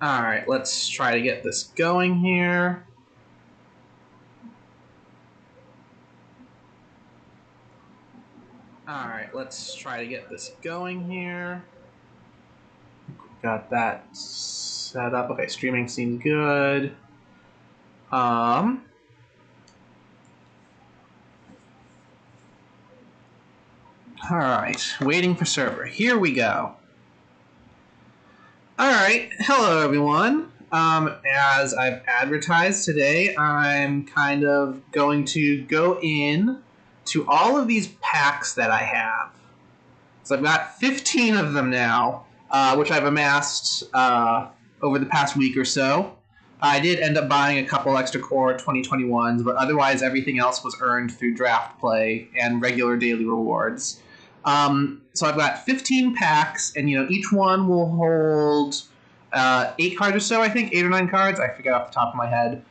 Alright, let's try to get this going here. Alright, let's try to get this going here. Got that set up. Okay, streaming seems good. Alright, waiting for server. Here we go. Alright, hello everyone. As I've advertised today, I'm kind of going to go in to all of these packs that I have. So I've got 15 of them now, which I've amassed over the past week or so. I did end up buying a couple extra core 2021s, but otherwise everything else was earned through draft play and regular daily rewards. So I've got 15 packs, and each one will hold 8 cards or so, I think, 8 or 9 cards. I forget off the top of my head.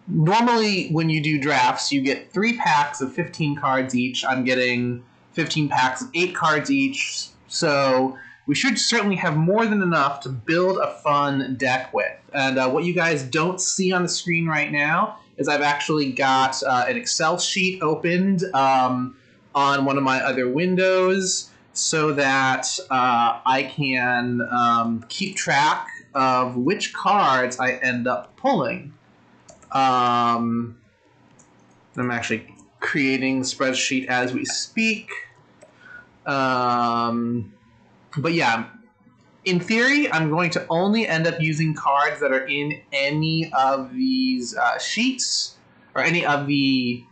Normally, when you do drafts, you get 3 packs of 15 cards each. I'm getting 15 packs of 8 cards each, so we should certainly have more than enough to build a fun deck with. And what you guys don't see on the screen right now is I've actually got an Excel sheet opened on one of my other windows so that I can keep track of which cards I end up pulling. I'm actually creating the spreadsheet as we speak. But yeah, in theory, I'm going to only end up using cards that are in any of these sheets, or any of the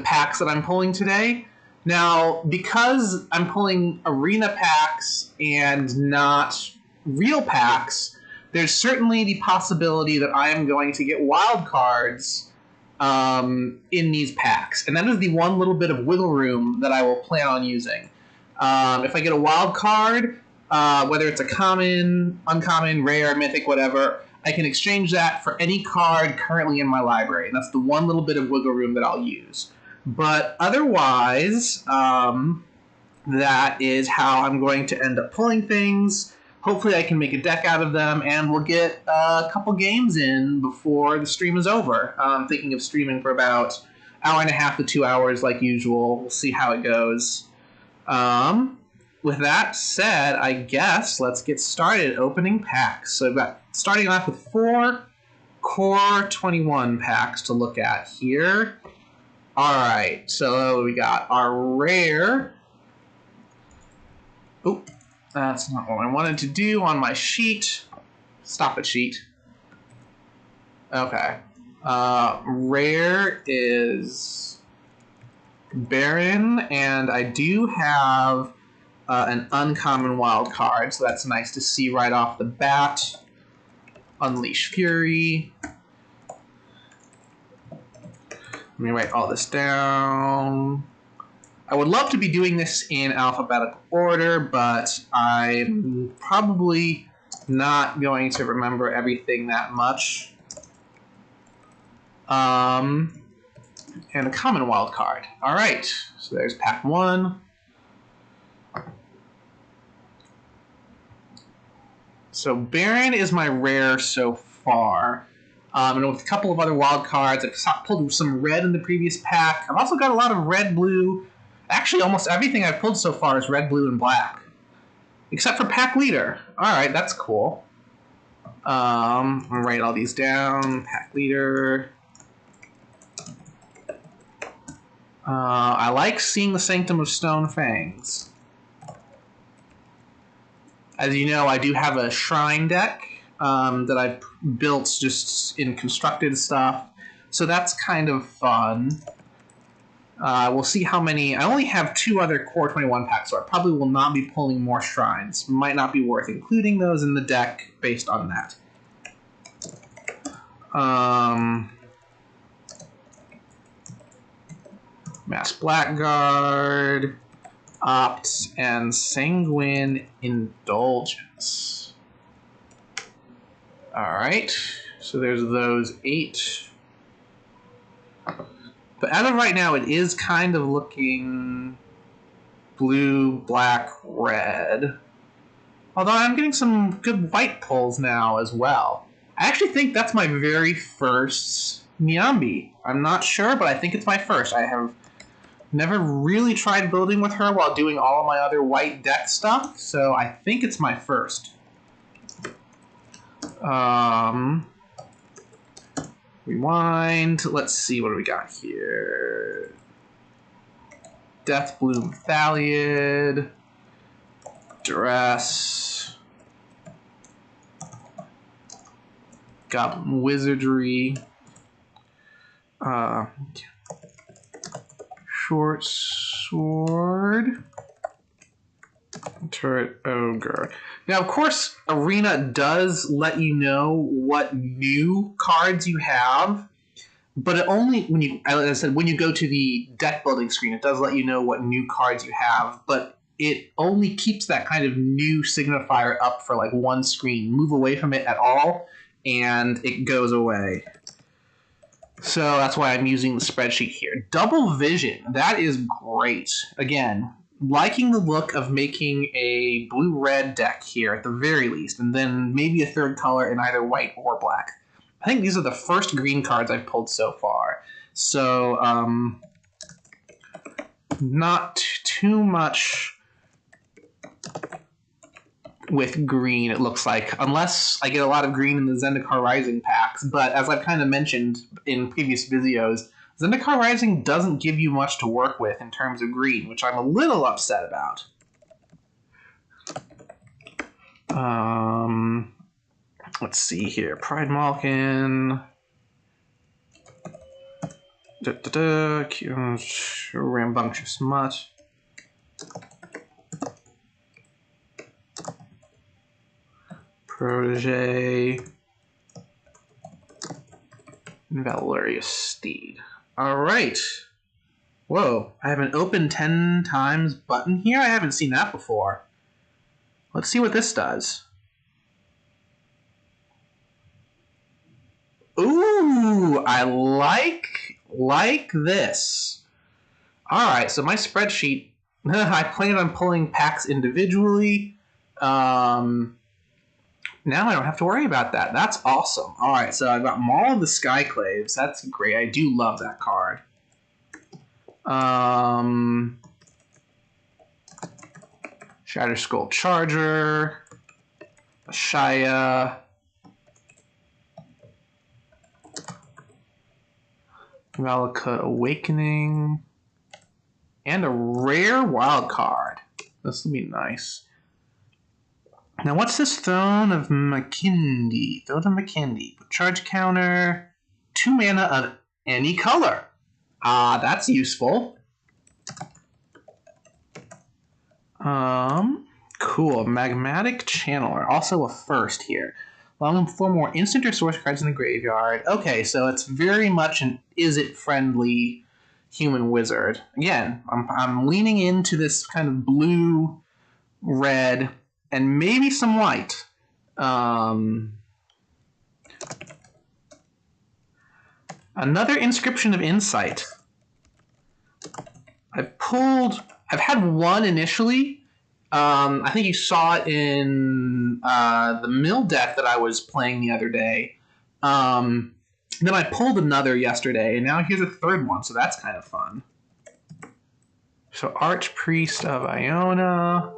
packs that I'm pulling today. Now, because I'm pulling arena packs and not real packs, there's certainly the possibility that I am going to get wild cards in these packs. And that is the one little bit of wiggle room that I will plan on using. If I get a wild card, whether it's a common, uncommon, rare, mythic, whatever, I can exchange that for any card currently in my library. And that's the one little bit of wiggle room that I'll use. But otherwise, that is how I'm going to end up pulling things. Hopefully I can make a deck out of them, and we'll get a couple games in before the stream is over. I'm thinking of streaming for about an hour and a half to 2 hours like usual. We'll see how it goes. With that said, I guess let's get started opening packs. So I've got starting off with 4 core 21 packs to look at here. Alright, so we got our rare. Oop. That's not what I wanted to do on my sheet. Stop it, sheet. Okay. Rare is Baron, and I do have an uncommon wild card, so that's nice to see right off the bat. Unleash Fury. Let me write all this down. I would love to be doing this in alphabetical order, but I'm probably not going to remember everything that much. And a common wild card. All right, so there's pack 1. So Baron is my rare so far. And with a couple of other wild cards, I've pulled some red in the previous pack. I've also got a lot of red, blue. Actually, almost everything I've pulled so far is red, blue, and black. Except for pack leader. Alright, that's cool. I'm going to write all these down. Pack leader. I like seeing the Sanctum of Stone Fangs. As you know, I do have a shrine deck that I've built just in constructed stuff. So that's kind of fun. We'll see how many. I only have 2 other Core 21 packs, so I probably will not be pulling more shrines. Might not be worth including those in the deck based on that. Mass Blackguard, Opt, and Sanguine Indulgence. Alright, so there's those 8. But as of right now, it is kind of looking blue, black, red. Although I'm getting some good white pulls now as well. I actually think that's my very first Nyambi. I'm not sure, but I think it's my first. I have never really tried building with her while doing all of my other white deck stuff, so I think it's my first. Rewind. Let's see, what do we got here? Deathbloom Thaliad. Dress. Got Wizardry. Short Sword. Turret Ogre. Now, of course, Arena does let you know what new cards you have, but it only, when you, as I said, when you go to the deck building screen, it does let you know what new cards you have, but it only keeps that kind of new signifier up for like one screen. Move away from it at all, and it goes away. So that's why I'm using the spreadsheet here. Double Vision, that is great. Again, liking the look of making a blue-red deck here at the very least, and then maybe a third color in either white or black. I think these are the first green cards I've pulled so far. So, not too much with green, it looks like, unless I get a lot of green in the Zendikar Rising packs. But as I've kind of mentioned in previous videos, Zendikar Rising doesn't give you much to work with in terms of green, which I'm a little upset about. Let's see here. Pride Malkin. Rambunctious Mutt. Protege. Valerius Steed. Alright. Whoa, I have an open 10 times button here? I haven't seen that before. Let's see what this does. Ooh, I like this. Alright, so my spreadsheet, I plan on pulling packs individually. Now I don't have to worry about that. That's awesome. Alright, so I've got Maul of the Skyclaves. That's great. I do love that card. Shatter Skull Charger. Ashaya. Valakut Awakening. And a rare wild card. This will be nice. Now, what's this Throne of Makindi? Throne of Makindi. Charge counter. 2 mana of any color. Ah, that's useful. Cool. Magmatic Channeler. Also a first here. Allowing 4 more instant or source cards in the graveyard. Okay, so it's very much an is-it-friendly human wizard. Again, I'm leaning into this kind of blue, red, and maybe some white. Another Inscription of Insight. I've had one initially. I think you saw it in the mill deck that I was playing the other day. Then I pulled another yesterday, and now here's a third one, so that's kind of fun. So Archpriest of Iona.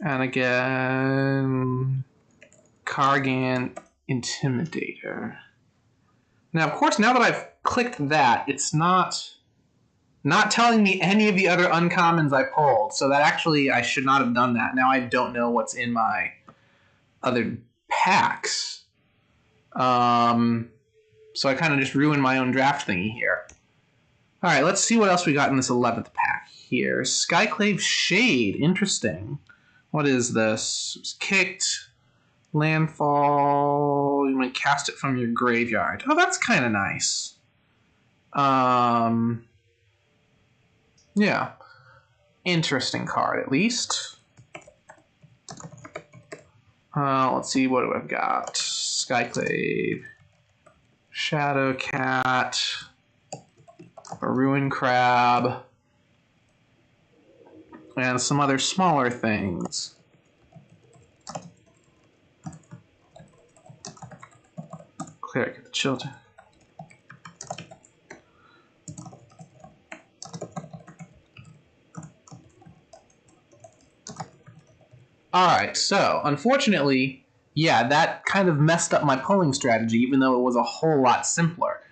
And again, Kargan Intimidator. Now, of course, now that I've clicked that, it's not telling me any of the other uncommons I pulled. So that actually, I should not have done that. Now I don't know what's in my other packs. So I kind of just ruined my own draft thingy here. All right, let's see what else we got in this 11th pack here. Skyclave Shade. Interesting. What is this? It's kicked. Landfall. You might cast it from your graveyard. Oh, that's kind of nice. Yeah. Interesting card, at least. Let's see, what do I've got? Skyclave. Shadowcat. A Ruin Crab. and some other smaller things. Cleric of the Children. Alright, so, unfortunately, yeah, that kind of messed up my pulling strategy, even though it was a whole lot simpler.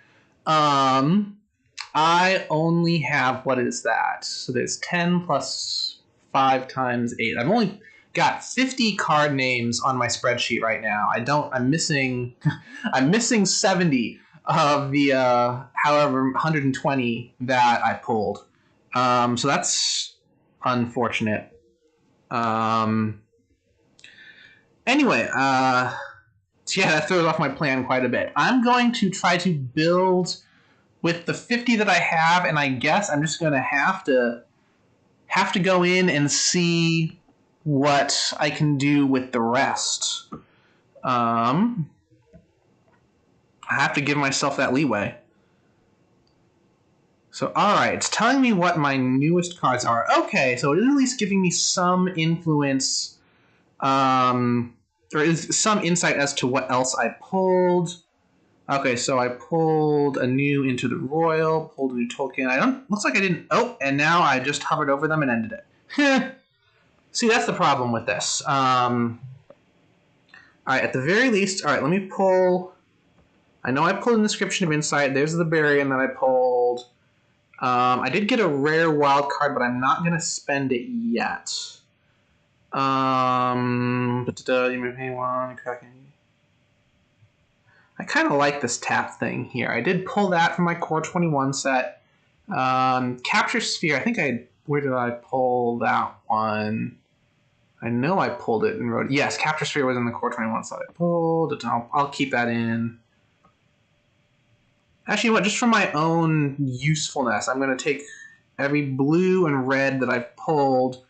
I only have, what is that? So there's 10 plus 5 times 8. I've only got 50 card names on my spreadsheet right now. I'm missing, I'm missing 70 of the, however, 120 that I pulled. So that's unfortunate. Anyway, so yeah, that throws off my plan quite a bit. I'm going to try to build with the 50 that I have, and I guess I'm just going to have to go in and see what I can do with the rest. I have to give myself that leeway. So, alright, it's telling me what my newest cards are. Okay, so it is at least giving me some influence, or is some insight as to what else I pulled. Okay, so I pulled a new Into the Royal, pulled a new Tolkien. Looks like I didn't, oh, and now I just hovered over them and ended it. See, that's the problem with this. Alright, at the very least, alright, let me pull, I know I pulled an Inscription of Insight, there's the Barian that I pulled. I did get a rare wild card, but I'm not going to spend it yet. You may pay one, I kind of like this tap thing here. I did pull that from my Core 21 set. Capture Sphere, I think where did I pull that one? I know I pulled it and wrote it. Yes, Capture Sphere was in the Core 21 set. I pulled it. I'll keep that in. Actually, you know what? Just for my own usefulness, I'm going to take every blue and red that I've pulled.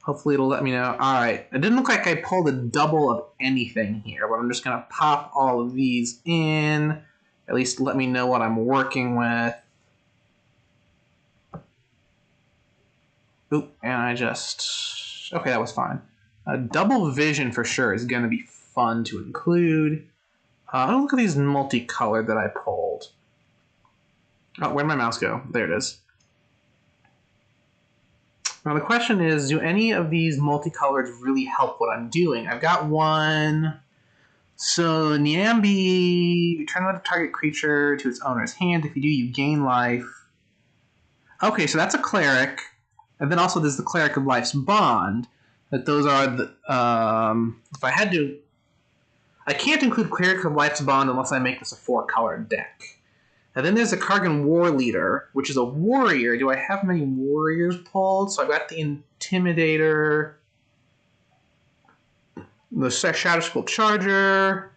Hopefully it'll let me know. Alright, it didn't look like I pulled a double of anything here, but I'm just going to pop all of these in. At least let me know what I'm working with. Oop, and I just... Okay, that was fine. Double vision for sure is going to be fun to include. Look at these multicolored that I pulled. Oh, where'd my mouse go? There it is. Now the question is, do any of these multicolors really help what I'm doing? I've got one. So Nyambi, return another target creature to its owner's hand. If you do, you gain life. Okay, so that's a cleric. And then also there's the Cleric of Life's Bond. That those are the... if I had to... I can't include Cleric of Life's Bond unless I make this a 4-color deck. And then there's the Kargan War Leader, which is a warrior. Do I have many warriors pulled? So I've got the Intimidator, the Shadow Skull Charger,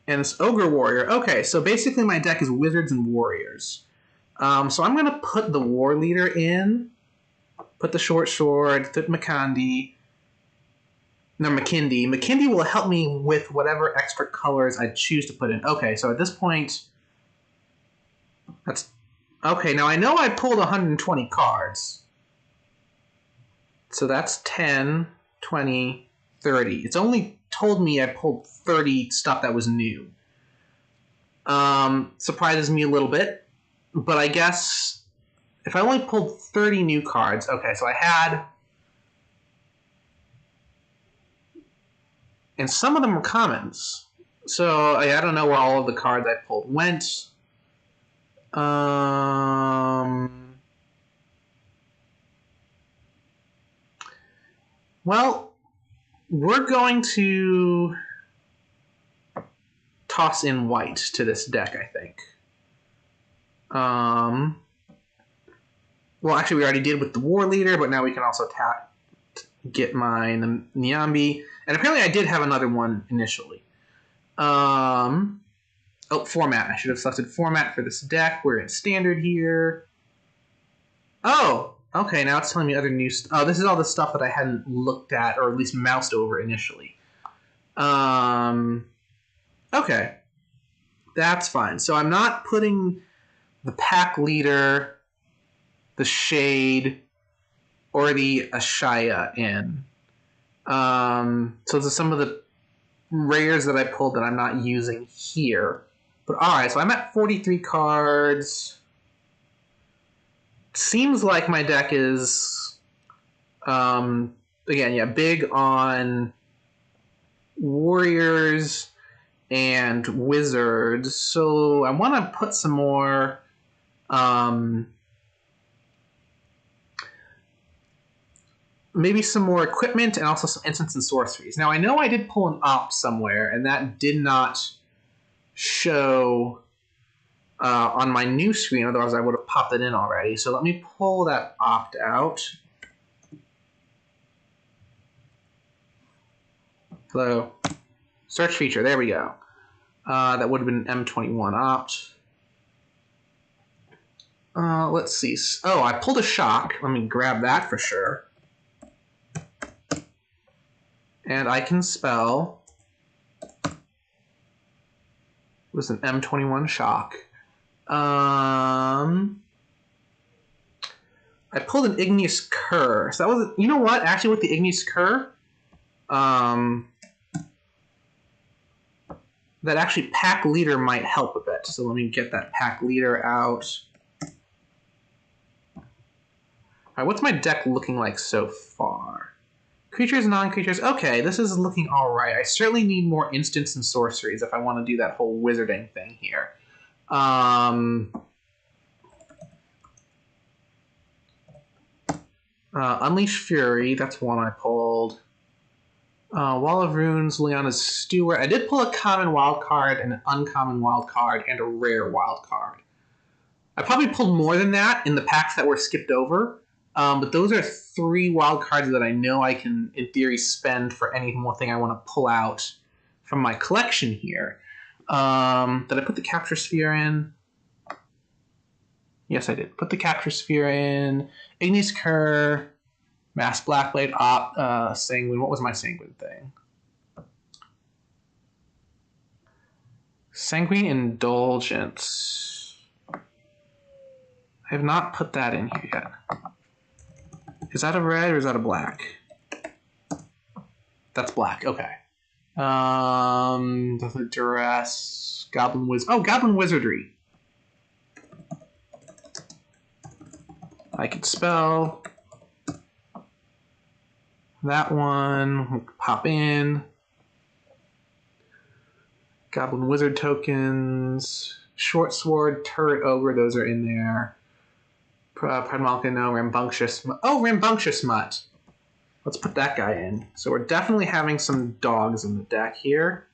and this Ogre Warrior. Okay, so basically my deck is wizards and warriors. So I'm going to put the War Leader in, put the Short Sword, put Makindi. No, Makindi. Makindi will help me with whatever extra colors I choose to put in. Okay, so at this point... That's... Okay, now I know I pulled 120 cards. So that's 10, 20, 30. It's only told me I pulled 30 stuff that was new. Surprises me a little bit. But I guess... If I only pulled 30 new cards... Okay, so I had... And some of them were commons. So I don't know where all of the cards I pulled went. Well, we're going to toss in white to this deck, I think. Well, actually, we already did with the War Leader, but now we can also get my Nyambi. And apparently I did have another one initially. Oh, format. I should have selected format for this deck. We're in standard here. Oh, okay, now it's telling me other new stuff. Oh, this is all the stuff that I hadn't looked at, or at least moused over initially. Okay. That's fine. So I'm not putting the pack leader, the shade, already a Shaya in. So those are some of the rares that I pulled that I'm not using here. But alright, so I'm at 43 cards. Seems like my deck is, again, yeah, big on warriors and wizards. So I want to put some more maybe some more equipment and also some instants and sorceries. Now, I know I did pull an opt somewhere, and that did not show on my new screen, otherwise I would have popped it in already. So let me pull that opt out. Hello. Search feature, there we go. That would have been an M21 opt. Let's see. Oh, I pulled a shock. Let me grab that for sure. And I can spell. It was an M21 shock. I pulled an Igneous Cur. So that was, you know what? Actually, with the Igneous Cur, that actually pack leader might help a bit. So let me get that pack leader out. Alright, what's my deck looking like so far? Creatures, non-creatures. Okay, this is looking alright. I certainly need more instants and sorceries if I want to do that whole wizarding thing here. Unleash Fury, that's one I pulled. Wall of Runes, Leona's Steward. I did pull a common wild card, and an uncommon wild card, and a rare wild card. I probably pulled more than that in the packs that were skipped over, but those are 3 wild cards that I know I can, in theory, spend for any more thing I want to pull out from my collection here. Did I put the Capture Sphere in? Yes, I did. Put the Capture Sphere in. Igneous Cur, Mass Blackblade, Sanguine. What was my Sanguine thing? Sanguine Indulgence. I have not put that in here yet. Is that a red or is that a black? That's black, okay. The Duress, Goblin Wizard. Oh, Goblin Wizardry. I could spell that one. Pop in. Goblin Wizard tokens. Short Sword, Turret Ogre, those are in there. Primalka, no. Rambunctious. Oh, Rambunctious Mutt. Let's put that guy in. So we're definitely having some dogs in the deck here.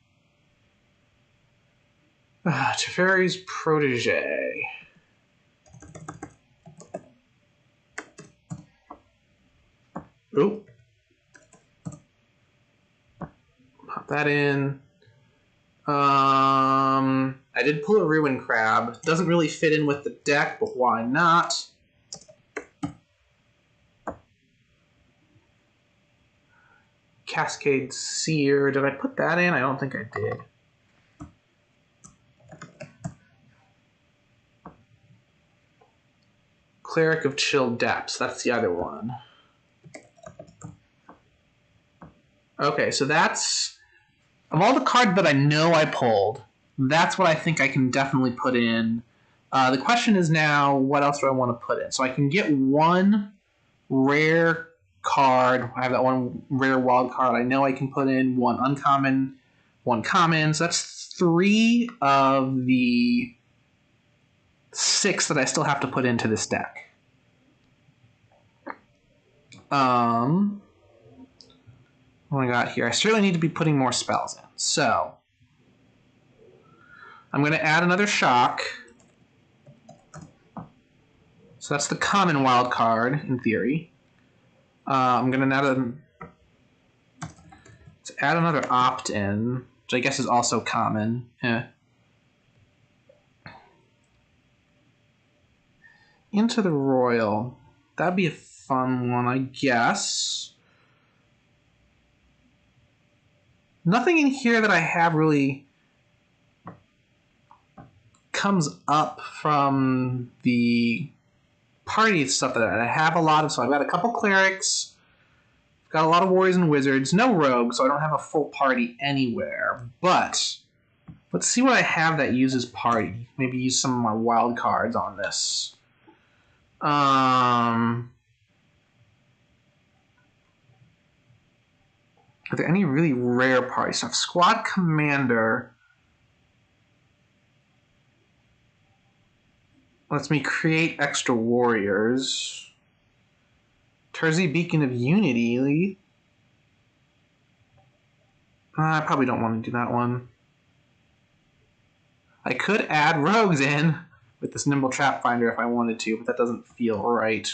Teferi's Protege. Oop. Pop that in. I did pull a Ruin Crab. Doesn't really fit in with the deck, but why not? Cascade Seer. Did I put that in? I don't think I did. Cleric of Chill Depths. That's the other one. Okay, so that's... Of all the cards that I know I pulled, that's what I think I can definitely put in. The question is now, what else do I want to put in? So I can get one rare card. I have that one rare wild card I know I can put in. One uncommon, one common. So that's 3 of the 6 that I still have to put into this deck. What I got here? I certainly need to be putting more spells in. So I'm going to add another shock. So that's the common wild card, in theory. I'm going to add another opt-in, which I guess is also common. Into the Royal. That'd be a fun one, I guess. Nothing in here that I have really comes up from the party stuff that I have a lot of. So I've got a couple clerics, I've got a lot of warriors and wizards, no rogues, so I don't have a full party anywhere. But let's see what I have that uses party. Maybe use some of my wild cards on this. Are there any really rare party stuff? Squad Commander lets me create extra warriors. Terzi Beacon of Unity. I probably don't want to do that one. I could add rogues in with this Nimble Trap Finder if I wanted to, but that doesn't feel right.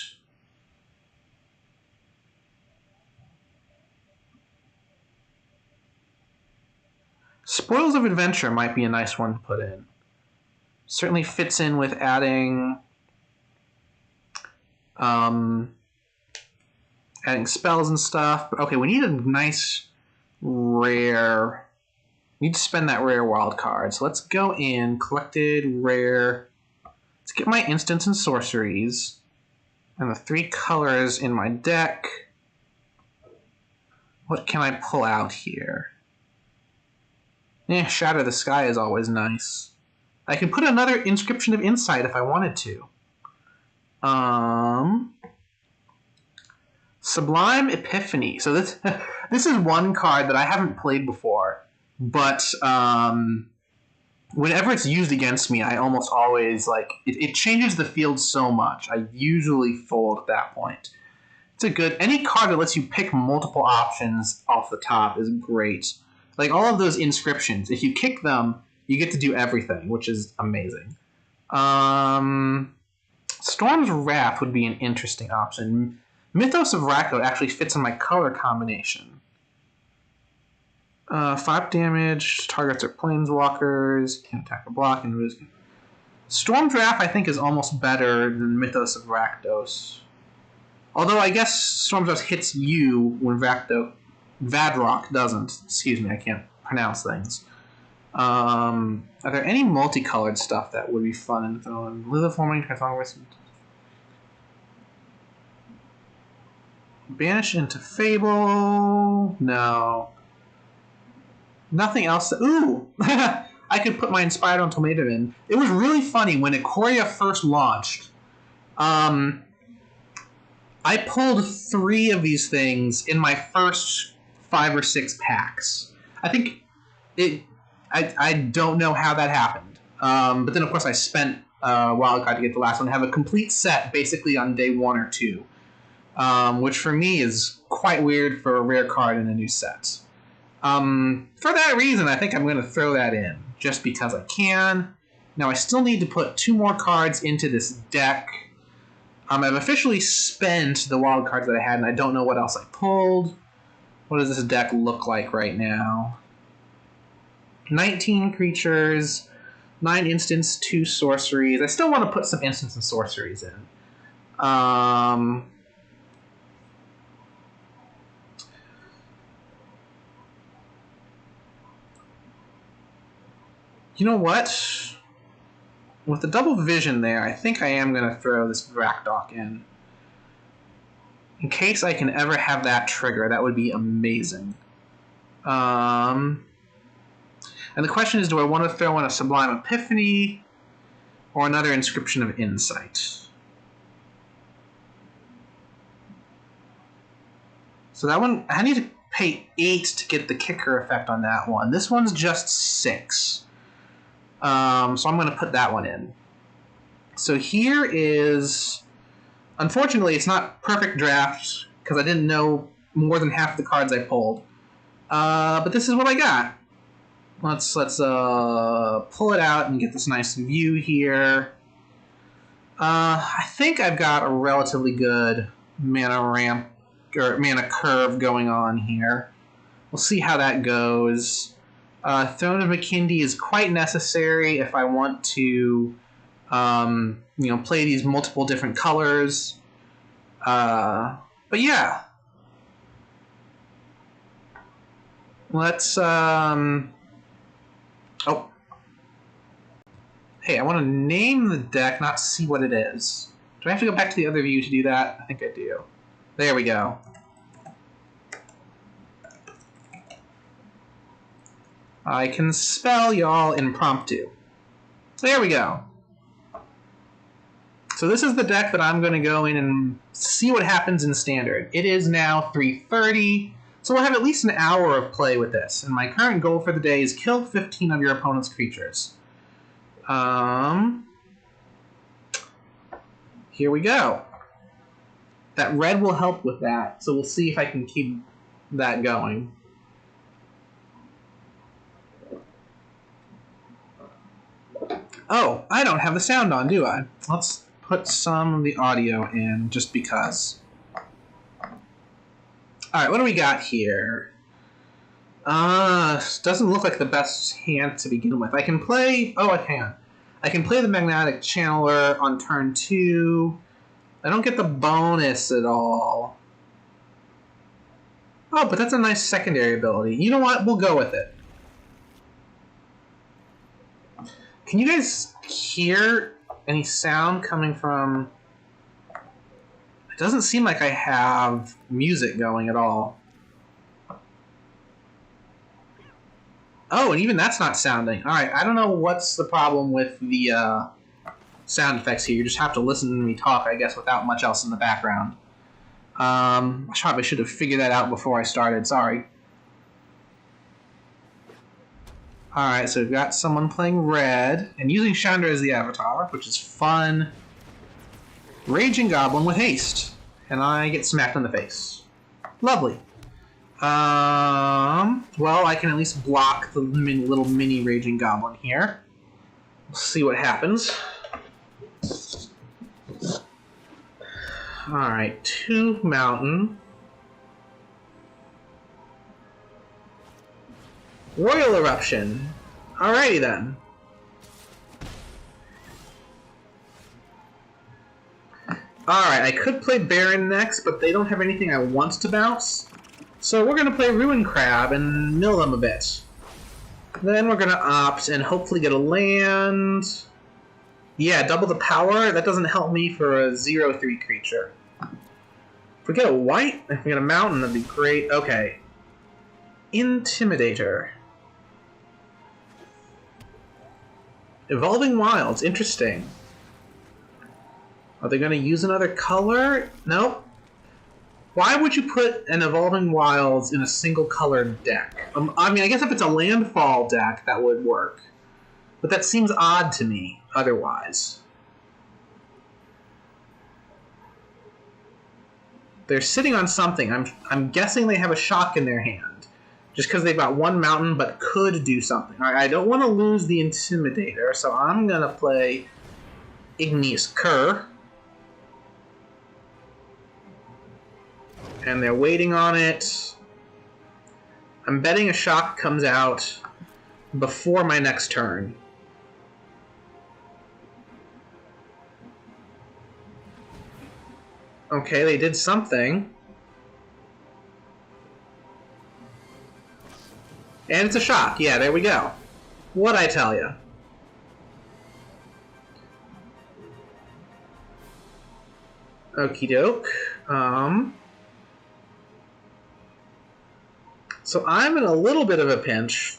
Spoils of Adventure might be a nice one to put in. Certainly fits in with adding adding spells and stuff. But okay, we need a nice rare. We need to spend that rare wild card. So let's go in, collected, rare. Let's get my instants and sorceries. And the 3 colors in my deck. What can I pull out here? Shatter the Sky is always nice. I could put another Inscription of Insight if I wanted to. Sublime Epiphany. So this this is one card that I haven't played before, but whenever it's used against me, I almost always it changes the field so much. I usually fold at that point. It's a good any card that lets you pick multiple options off the top is great. Like all of those inscriptions, if you kick them, you get to do everything, which is amazing. Storm's Wrath would be an interesting option. Mythos of Rakdos actually fits in my color combination. 5 damage, targets are planeswalkers, can't attack or block, and lose. Storm's Wrath I think is almost better than Mythos of Rakdos. Although I guess Storm's Wrath hits you when Vadrock doesn't. Excuse me, I can't pronounce things. Are there any multicolored stuff that would be fun in throwing? Lithoforming, Transformers. Banish into Fable. No. Nothing else. Ooh! I could put my Inspired Ultimatum in. It was really funny when Ikoria first launched. I pulled 3 of these things in my first 5 or 6 packs. I think it. I don't know how that happened. But then, of course, I spent Wildcard to get the last one. I have a complete set basically on day 1 or 2. Which for me is quite weird for a rare card in a new set. For that reason, I think I'm going to throw that in, just because I can. Now, I still need to put 2 more cards into this deck. I've officially spent the wild cards that I had, and I don't know what else I pulled. What does this deck look like right now? 19 creatures, 9 instants, 2 sorceries. I still want to put some instants and sorceries in. You know what? With the double vision there, I think I am going to throw this Rakdos in. In case I can ever have that trigger, that would be amazing. And the question is, do I want to throw in a Sublime Epiphany or another Inscription of Insight? So that one, I need to pay 8 to get the kicker effect on that one. This one's just 6. So I'm going to put that one in. So here is... Unfortunately, it's not perfect draft, because I didn't know more than half the cards I pulled. But this is what I got. Let's pull it out and get this nice view here. I think I've got a relatively good mana ramp or mana curve going on here. We'll see how that goes. Throne of Makindi is quite necessary if I want to, play these multiple different colors. But yeah, let's. Oh, hey, I want to name the deck, not see what it is. Do I have to go back to the other view to do that? I think I do. There we go. I can spell y'all Impromptu. There we go. So this is the deck that I'm going to go in and see what happens in Standard. It is now 3:30, so we'll have at least an hour of play with this. And my current goal for the day is kill 15 of your opponent's creatures. Here we go. That red will help with that, so we'll see if I can keep that going. Oh, I don't have the sound on, do I? Let's put some of the audio in, just because. Alright, what do we got here? Doesn't look like the best hand to begin with. I can play... Oh, I can. I can play the Magnetic Channeler on turn 2. I don't get the bonus at all. Oh, but that's a nice secondary ability. You know what? We'll go with it. Can you guys hear any sound coming from... It doesn't seem like I have music going at all. Oh, and even that's not sounding. Alright, I don't know what's the problem with the sound effects here. You just have to listen to me talk, I guess, without much else in the background. I probably should have figured that out before I started. Sorry. Alright, so we've got someone playing red, and using Chandra as the avatar, which is fun. Raging Goblin with haste, and I get smacked in the face. Lovely. Well, I can at least block the little mini Raging Goblin here. We'll see what happens. Alright, 2 mountain. Royal Eruption. Alrighty then. Alright, I could play Baron next, but they don't have anything I want to bounce. So we're going to play Ruin Crab and mill them a bit. Then we're going to opt and hopefully get a land. Yeah, double the power. That doesn't help me for a 0/3 creature. If we get a white, if we get a mountain, that'd be great. Okay. Intimidator. Evolving Wilds. Interesting. Are they going to use another color? Nope. Why would you put an Evolving Wilds in a single-colored deck? I mean, I guess if it's a landfall deck, that would work. But that seems odd to me, otherwise. They're sitting on something. I'm guessing they have a shock in their hand. Just because they've got 1 mountain, but could do something. All right, I don't want to lose the Intimidator, so I'm going to play Igneous Cur. And they're waiting on it. I'm betting a shock comes out before my next turn. Okay, they did something. And it's a shock. Yeah, there we go. What'd I tell you? Okie doke. So I'm in a little bit of a pinch.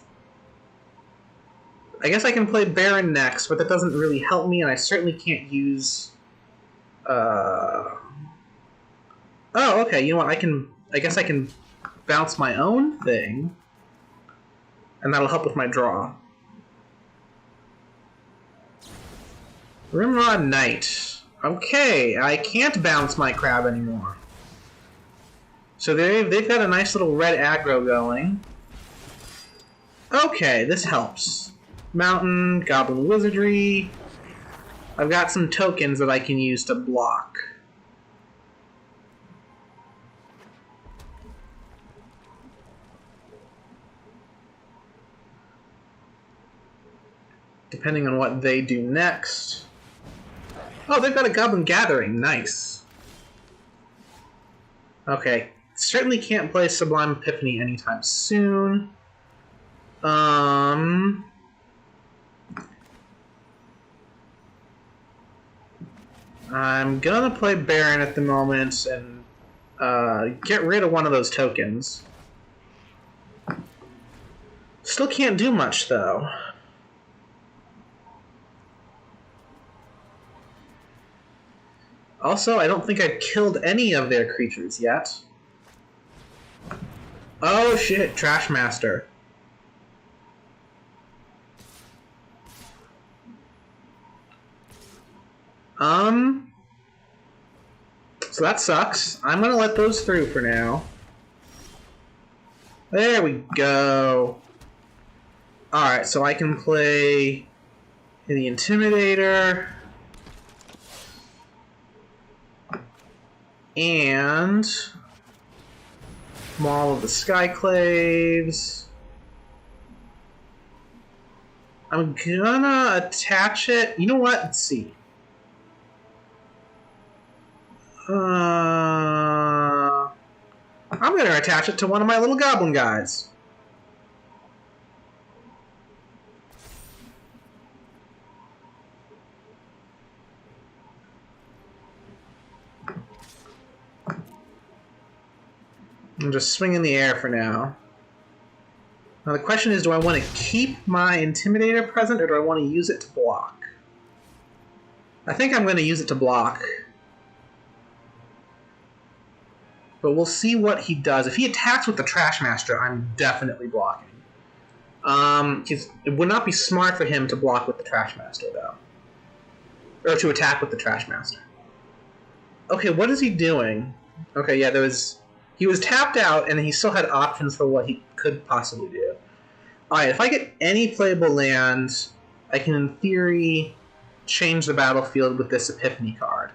I guess I can play Baron next, but that doesn't really help me, and I certainly can't use... Oh, okay, you know what, I guess I can bounce my own thing, and that'll help with my draw. Rimrod Knight. Okay, I can't bounce my crab anymore. So they've got a nice little red aggro going. Okay, this helps. Mountain, Goblin Wizardry. I've got some tokens that I can use to block. Depending on what they do next. Oh, they've got a Goblin Gathering. Nice. Okay. Certainly can't play Sublime Epiphany anytime soon. I'm gonna play Baron at the moment and get rid of one of those tokens. Still can't do much, though. Also, I don't think I've killed any of their creatures yet. Oh shit, Trash Master. So that sucks. I'm gonna let those through for now. There we go. Alright, so I can play the Intimidator. And Maul of the Skyclaves. I'm gonna attach it. You know what? Let's see. I'm gonna attach it to one of my little goblin guys. I'm just swinging the air for now. Now the question is, do I want to keep my Intimidator present or do I want to use it to block? I think I'm going to use it to block. But we'll see what he does. If he attacks with the Trash Master, I'm definitely blocking. It would not be smart for him to block with the Trash Master, though. Or to attack with the Trash Master. Okay, what is he doing? Okay, yeah, he was tapped out, and he still had options for what he could possibly do. Alright, if I get any playable land, I can, in theory, change the battlefield with this Epiphany card.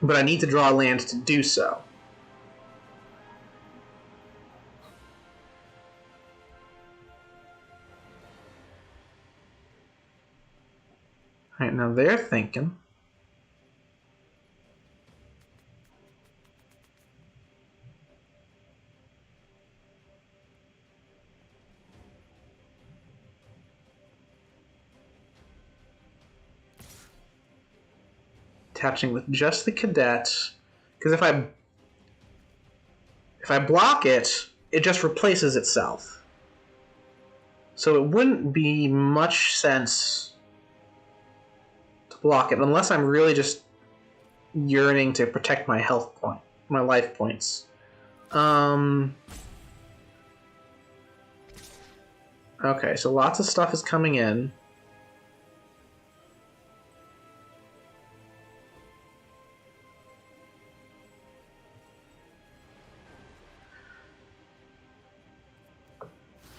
But I need to draw land to do so. Alright, now they're thinking. Attaching with just the cadet, because if I block it, it just replaces itself. So it wouldn't be much sense to block it unless I'm really just yearning to protect my my life points. Okay, so lots of stuff is coming in.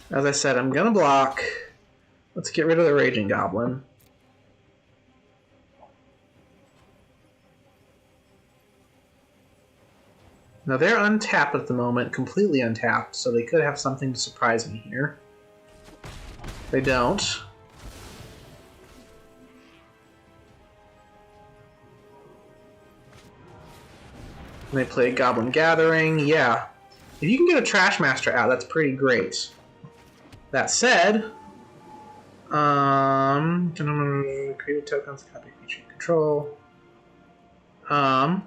As I said, I'm gonna block. Let's get rid of the Raging Goblin. Now they're untapped at the moment, completely untapped, so they could have something to surprise me here. They don't. And they play Goblin Gathering, yeah. If you can get a Trash Master out, that's pretty great. That said, create tokens, copy feature control. I'm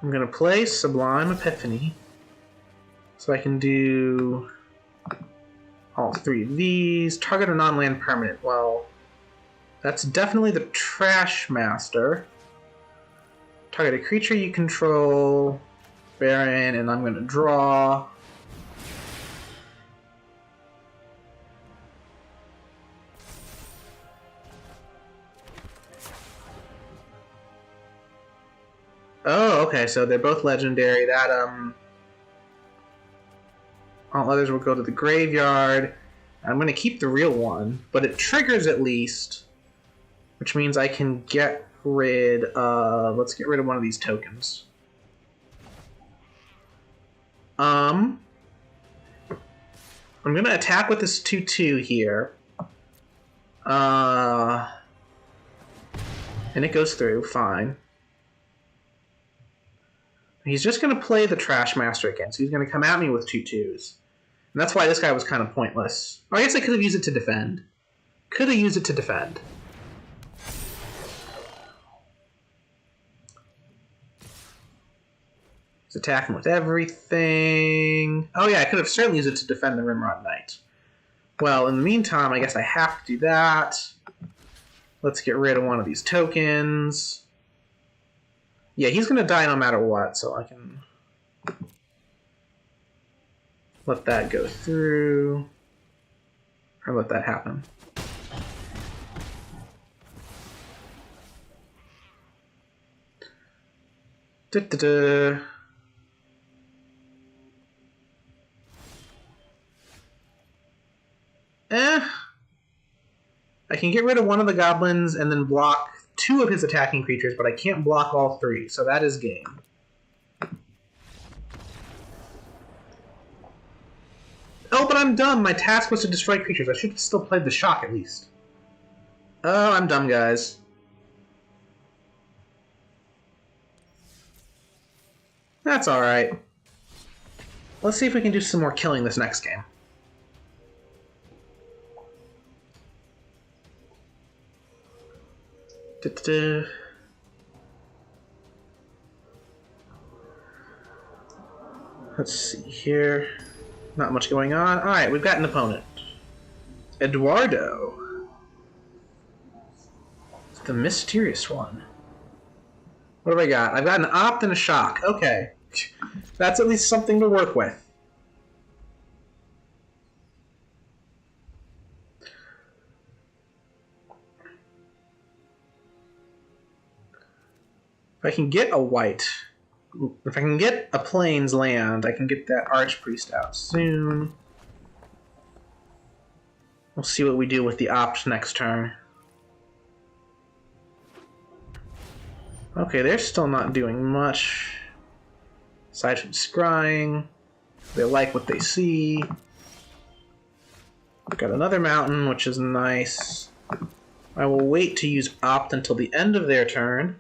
gonna play Sublime Epiphany, so I can do all three of these. Target a non-land permanent. Well, that's definitely the Trash Master. Target a creature you control. Baron, and I'm going to draw. Oh, okay, so they're both legendary. That, all others will go to the graveyard. I'm going to keep the real one, but it triggers at least, which means I can get rid of... Let's get rid of one of these tokens. I'm gonna attack with this 2/2 here. And it goes through, fine. He's just gonna play the Trash Master again, so he's gonna come at me with 2/2s. And that's why this guy was kind of pointless. Or I guess I could have used it to defend. Could have used it to defend. He's attacking with everything. Oh yeah, I could have certainly used it to defend the Rimrod Knight. Well, in the meantime, I guess I have to do that. Let's get rid of one of these tokens. Yeah, he's going to die no matter what, so I can let that go through. Or let that happen. Da-da-da. I can get rid of one of the goblins and then block 2 of his attacking creatures, but I can't block all 3, so that is game. Oh, but I'm dumb. My task was to destroy creatures. I should have still played the shock at least. Oh, I'm dumb, guys. That's alright. Let's see if we can do some more killing this next game. Da-da-da. Let's see here. Not much going on. Alright, we've got an opponent. Eduardo. It's the mysterious one. What have I got? I've got an opt and a shock. Okay. That's at least something to work with. If I can get a white... If I can get a plains land, I can get that Archpriest out soon. We'll see what we do with the opt next turn. Okay, they're still not doing much. Aside from scrying. They like what they see. Got another mountain, which is nice. I will wait to use opt until the end of their turn.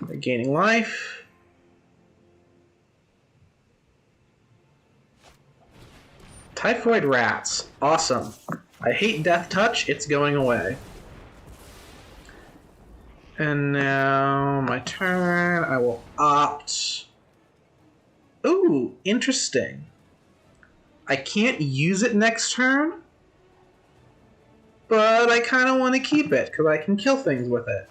They're gaining life. Typhoid rats. Awesome. I hate Death Touch. It's going away. And now my turn. I will opt. Ooh, interesting. I can't use it next turn. But I kind of want to keep it because I can kill things with it.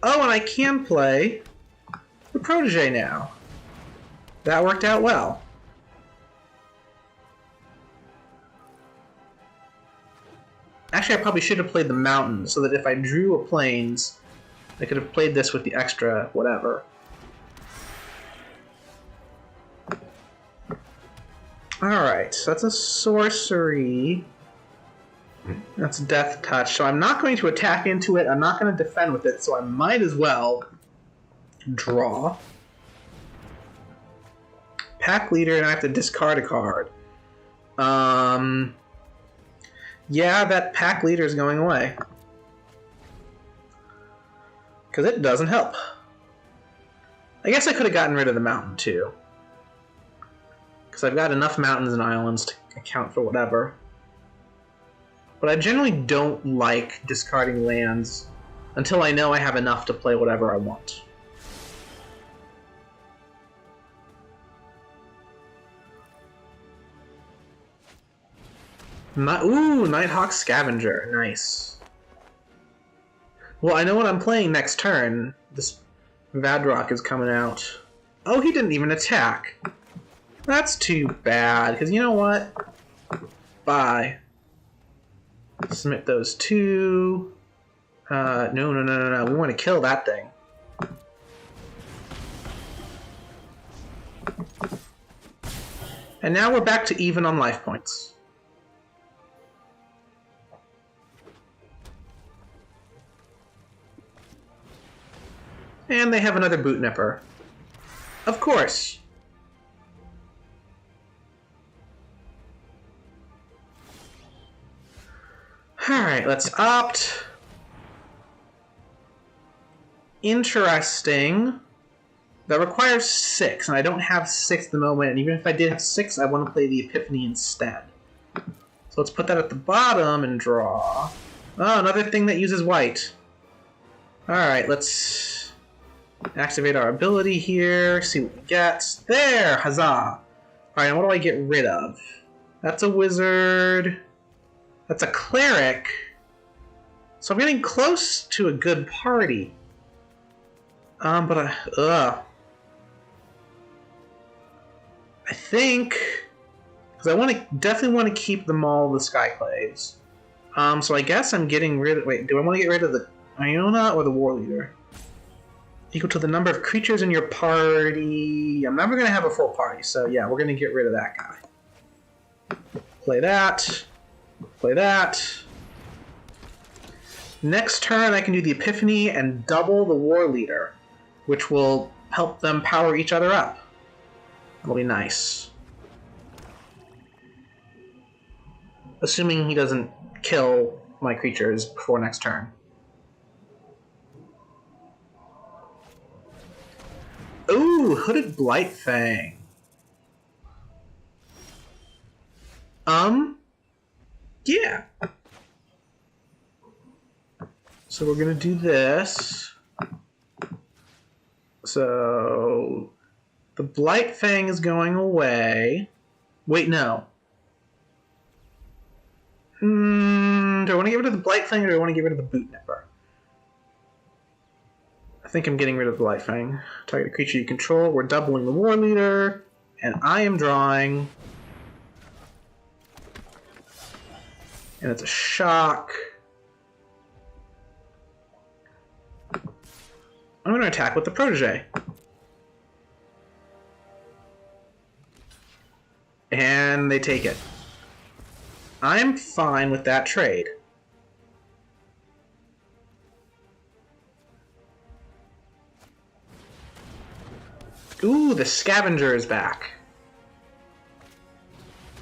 Oh, and I can play the Protege now. That worked out well. Actually, I probably should have played the Mountain, so that if I drew a Plains, I could have played this with the extra whatever. Alright, so that's a sorcery. That's Death Touch, so I'm not going to attack into it, I'm not going to defend with it, so I might as well draw. Pack Leader, and I have to discard a card. Yeah, that Pack Leader is going away. Because it doesn't help. I guess I could have gotten rid of the mountain, too. Because I've got enough mountains and islands to account for whatever. But I generally don't like discarding lands until I know I have enough to play whatever I want. Ooh, Nighthawk Scavenger. Nice. Well, I know what I'm playing next turn. This Vadrock is coming out. Oh, he didn't even attack. That's too bad, because you know what? Bye. Submit those two. No. We want to kill that thing. And now we're back to even on life points. And they have another Boot Nipper. Of course. Alright, let's opt. Interesting. That requires 6, and I don't have 6 at the moment, and even if I did have 6, I want to play the Epiphany instead. So let's put that at the bottom and draw. Oh, another thing that uses white. Alright, let's activate our ability here, see what we get. There! Huzzah! Alright, and what do I get rid of? That's a wizard. That's a cleric. So I'm getting close to a good party. But I think, because I definitely want to keep them all the Skyclaves. So I guess I'm getting rid of. Wait, do I want to get rid of the Iona or the War Leader? Equal to the number of creatures in your party. I'm never going to have a full party, so yeah, we're going to get rid of that guy. Play that. Play that. Next turn, I can do the Epiphany and double the War Leader, which will help them power each other up. That'll be nice. Assuming he doesn't kill my creatures before next turn. Ooh, Hooded Blightfang. Yeah. So we're gonna do this. So the Blightfang is going away. Wait, no. Do I want to get rid of the Blightfang or do I want to get rid of the Bootnipper? I think I'm getting rid of the Blightfang. Target a creature you control. We're doubling the War Leader, and I am drawing. And it's a shock. I'm going to attack with the Protege. And they take it. I'm fine with that trade. Ooh, the Scavenger is back.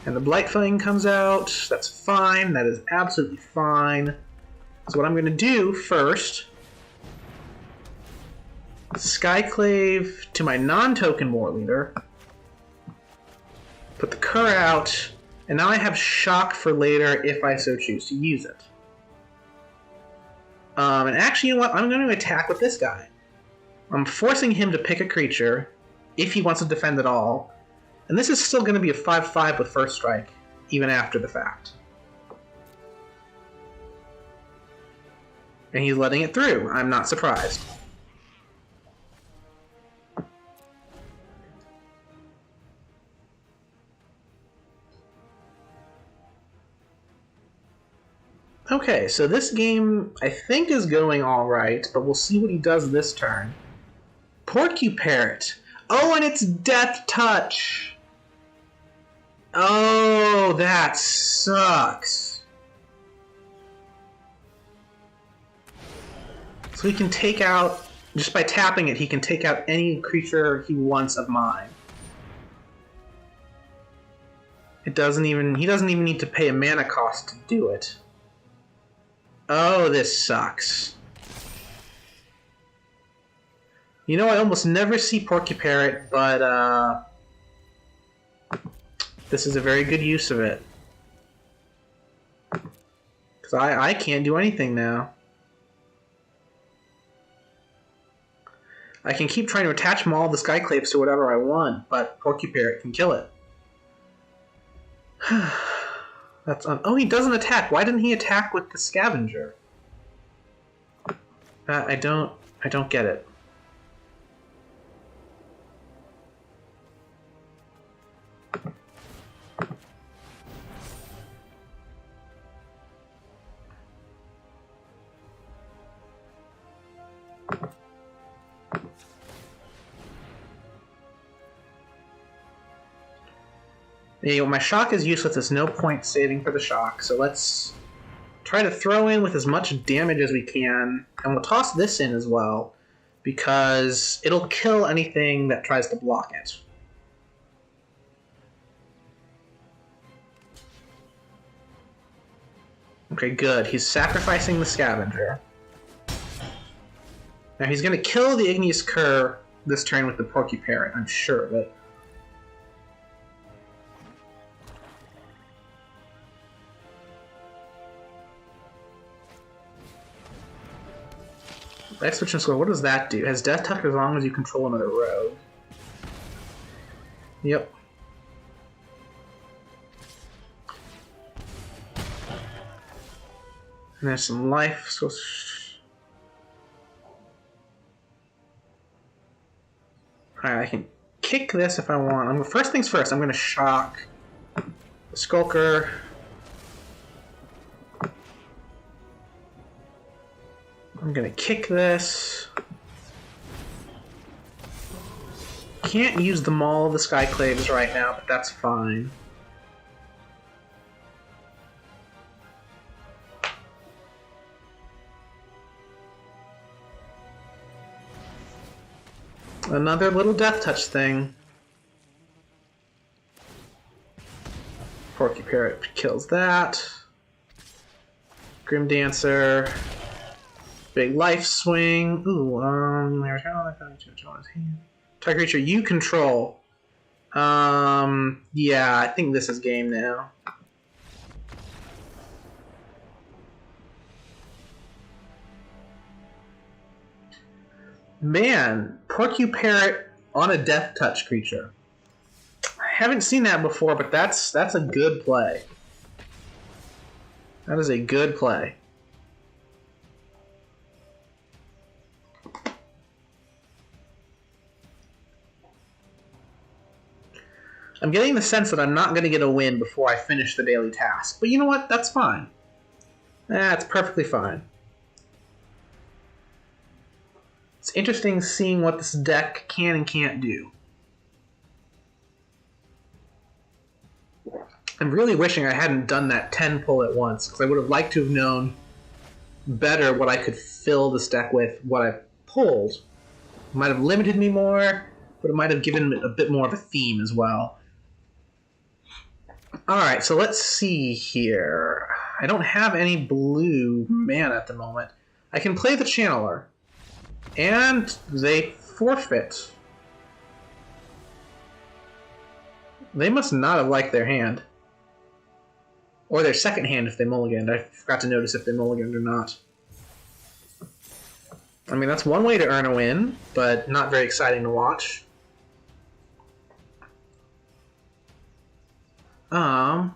And the Blightfang comes out. That's fine. That is absolutely fine. So what I'm going to do first... Skyclave to my non-token War Leader. Put the Cur out. And now I have Shock for later if I so choose to use it. And actually, you know what? I'm going to attack with this guy. I'm forcing him to pick a creature if he wants to defend at all. And this is still going to be a 5/5 with First Strike, even after the fact. And he's letting it through. I'm not surprised. Okay, so this game, I think, is going alright, but we'll see what he does this turn. Porcuparrot. Oh, and it's Death Touch! Oh, that sucks. So he can take out, just by tapping it, he can take out any creature he wants of mine. He doesn't even need to pay a mana cost to do it. Oh, this sucks. You know, I almost never see Porcuparrot, but this is a very good use of it. Because I can't do anything now. I can keep trying to attach Maul the Skyclaves to whatever I want, but Porcuparrot can kill it. That's oh, he doesn't attack. Why didn't he attack with the Scavenger? I don't get it. My shock is useless. There's no point saving for the shock, so let's try to throw in with as much damage as we can, and we'll toss this in as well, because it'll kill anything that tries to block it. Okay, good. He's sacrificing the Scavenger. Now he's going to kill the Igneous Cur this turn with the Porcuparrot, I'm sure of it. Life switch and score. What does that do? It has Death Touch as long as you control another rogue. Yep. And there's some life. So alright, I can kick this if I want. First things first, I'm going to shock the Skulker. I'm going to kick this. Can't use the Maul of the Skyclaves right now, but that's fine. Another little Death Touch thing. Porky Parrot kills that. Grim Dancer. Big Life Swing. Ooh, Target creature you control. Yeah, I think this is game now. Man, Porky Parrot on a Death Touch creature. I haven't seen that before, but that's a good play. That is a good play. I'm getting the sense that I'm not going to get a win before I finish the daily task. But you know what? That's fine. That's perfectly fine. It's interesting seeing what this deck can and can't do. I'm really wishing I hadn't done that 10 pull at once, because I would have liked to have known better what I could fill this deck with, what I pulled. It might have limited me more, but it might have given it a bit more of a theme as well. Alright, so let's see here. I don't have any blue mana at the moment. I can play the Channeler. And they forfeit. They must not have liked their hand. Or their second hand if they mulliganed. I forgot to notice if they mulliganed or not. I mean, that's one way to earn a win, but not very exciting to watch.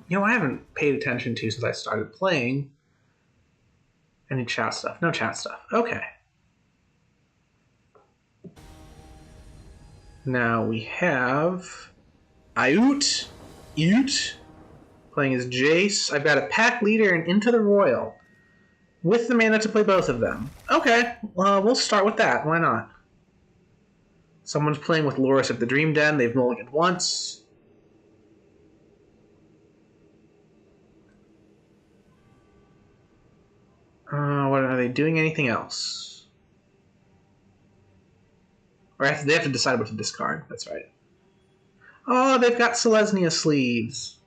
You know, I haven't paid attention to since I started playing. Any chat stuff? No chat stuff. Okay. Now we have Ayut playing as Jace. I've got a Pack Leader and Into the Royal with the mana to play both of them. Okay, we'll start with that. Why not? Someone's playing with Loris of the Dream Den. They've mulliganed once. What are they doing? Anything else? Or they have to decide what to discard. That's right. Oh, they've got Selesnya sleeves.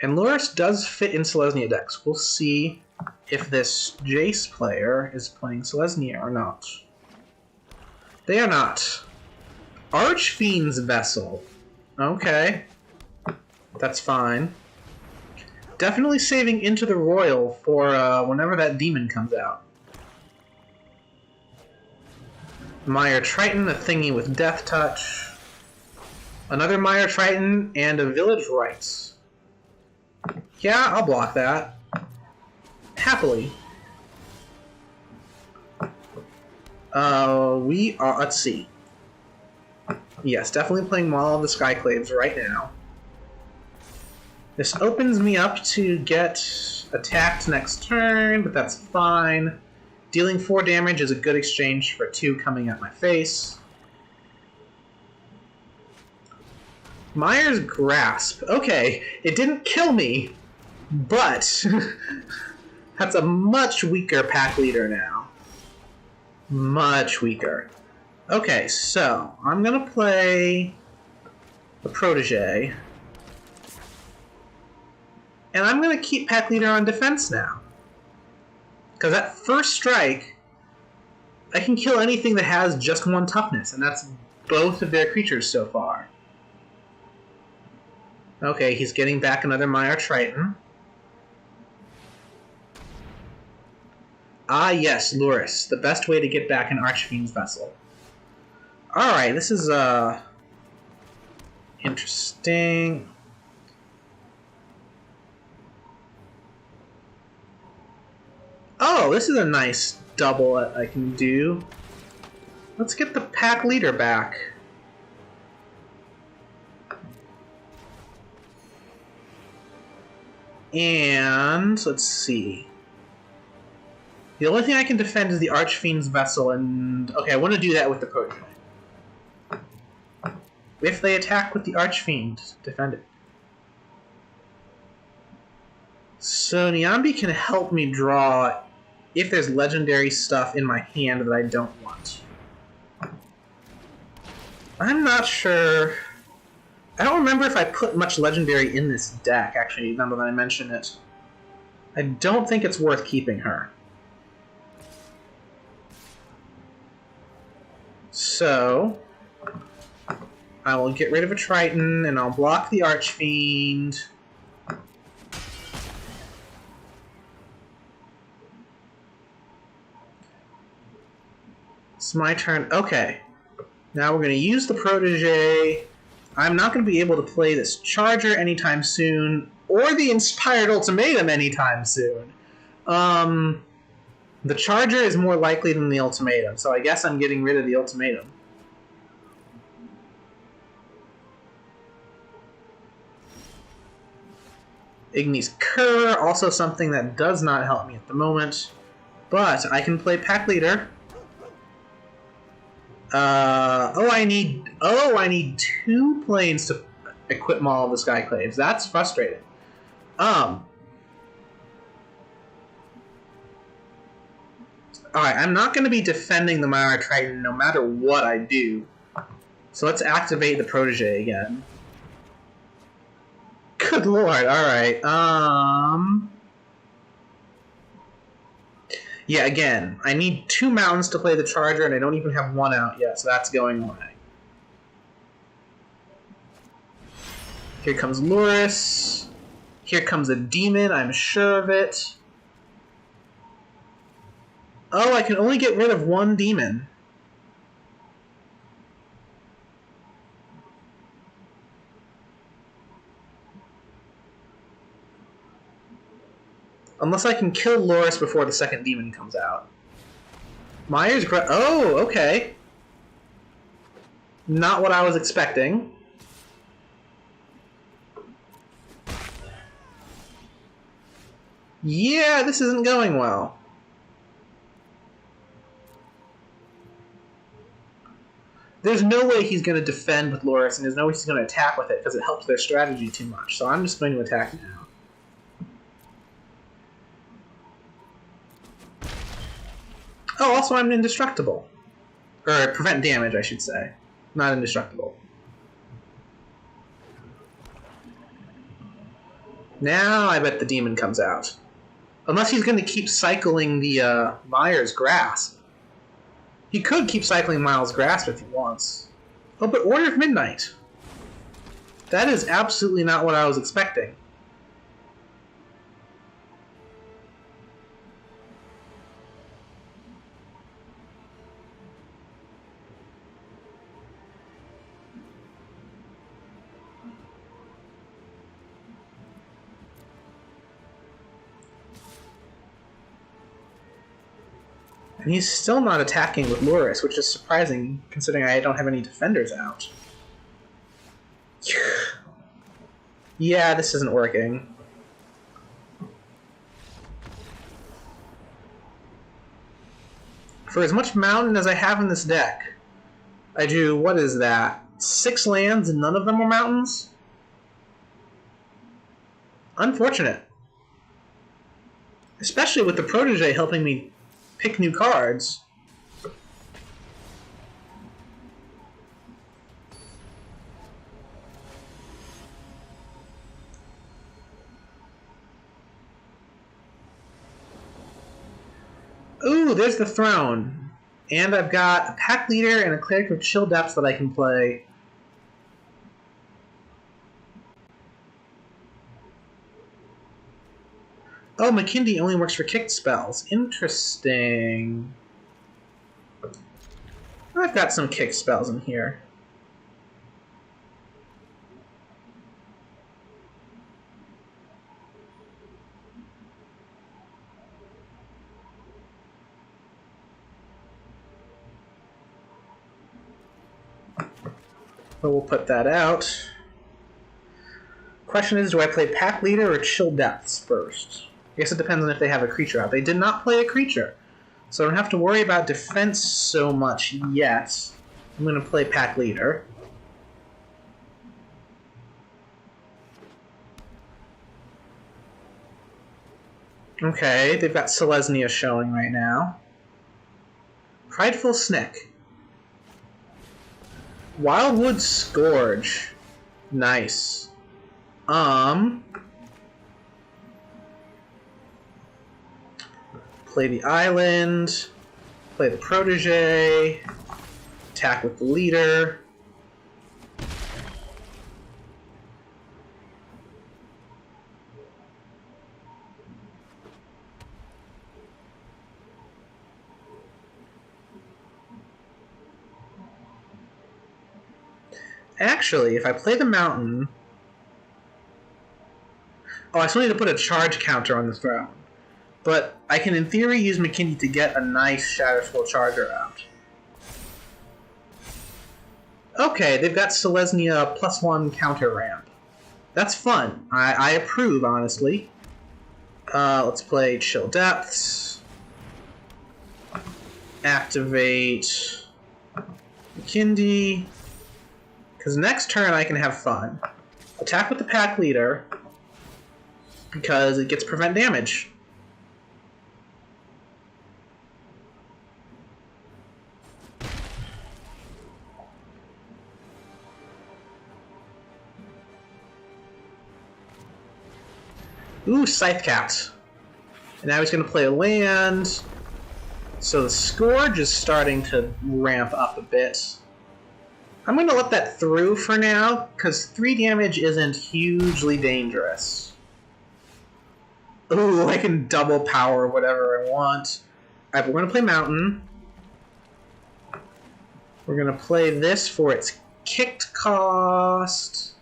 And Loris does fit in Selesnya decks. We'll see if this Jace player is playing Selesnya or not. They are not. Archfiend's Vessel. Okay. That's fine. Definitely saving Into the Royal for whenever that demon comes out. Mire Triton, a thingy with Death Touch. Another Mire Triton, and a Village Rites. Yeah, I'll block that. Happily. We are, let's see. Yes, definitely playing Maul of the Skyclaves right now. This opens me up to get attacked next turn, but that's fine. Dealing 4 damage is a good exchange for 2 coming at my face. Mire's Grasp. Okay, it didn't kill me, but that's a much weaker Pack Leader now. Much weaker. Okay, so I'm going to play the Protege. And I'm going to keep Pack Leader on defense now. Because at first strike, I can kill anything that has just 1 toughness, and that's both of their creatures so far. Okay, he's getting back another Mire Triton. Ah, yes, Luris. The best way to get back an Archfiend's Vessel. Alright, this is, interesting. Oh, this is a nice double that I can do. Let's get the pack leader back. And let's see. The only thing I can defend is the Archfiend's Vessel, and okay, I want to do that with the Protege. If they attack with the Archfiend, defend it. So Nyambi can help me draw if there's legendary stuff in my hand that I don't want. I'm not sure. I don't remember if I put much legendary in this deck, actually, now that I mention it. I don't think it's worth keeping her. So, I will get rid of a Triton, and I'll block the Archfiend. It's my turn. Okay. Now we're going to use the Protege. I'm not going to be able to play this Charger anytime soon, or the Inspired Ultimatum anytime soon. The Charger is more likely than the Ultimatum, so I guess I'm getting rid of the Ultimatum. Ignis Cur, also something that does not help me at the moment, but I can play Pack Leader. I need 2 planes to equip Maul of the Skyclaves. That's frustrating. Alright, I'm not going to be defending the Myra Triton no matter what I do. So let's activate the Protege again. Good lord, alright. Yeah, again, I need 2 mountains to play the Charger, and I don't even have 1 out yet, so that's going away. Here comes Luris. Here comes a demon, I'm sure of it. Oh, I can only get rid of 1 demon. Unless I can kill Luris before the second demon comes out. Myers... Oh, okay. Not what I was expecting. Yeah, this isn't going well. There's no way he's going to defend with Luris, and there's no way he's going to attack with it, because it helps their strategy too much. So I'm just going to attack now. Oh, also I'm indestructible. Or prevent damage, I should say. Not indestructible. Now I bet the demon comes out. Unless he's going to keep cycling the Myers Grasp. He could keep cycling Miles' Grasp if he wants. Oh, but Order of Midnight. That is absolutely not what I was expecting. And he's still not attacking with Luris, which is surprising, considering I don't have any defenders out. Yeah, this isn't working. For as much mountain as I have in this deck, I do, what is that? 6 lands and none of them were mountains? Unfortunate. Especially with the Protege helping me pick new cards. Ooh, there's the throne. And I've got a Pack Leader and a Cleric of Chill Depths that I can play. Oh, McKindy only works for kicked spells. Interesting. I've got some kick spells in here. But we'll put that out. Question is, do I play Pack Leader or Chill Depths first? I guess it depends on if they have a creature out. They did not play a creature, so I don't have to worry about defense so much yet. I'm going to play Pack Leader. Okay, they've got Selesnya showing right now. Prideful Snick. Wildwood Scourge. Nice. Play the island. Play the protege. Attack with the leader. Actually, if I play the mountain... Oh, I still need to put a charge counter on the throne. But I can, in theory, use McKinney to get a nice Shatterskull Charger out. Okay, they've got Selesnya +1 counter ramp. That's fun. I approve, honestly. Let's play Chill Depths. Activate McKinney. Because next turn I can have fun. Attack with the Pack Leader. Because it gets prevent damage. Ooh, Scythe Cat. And now he's going to play a land. So the Scourge is starting to ramp up a bit. I'm going to let that through for now, because 3 damage isn't hugely dangerous. Ooh, I can double power whatever I want. Alright, we're going to play Mountain. We're going to play this for its kicked cost,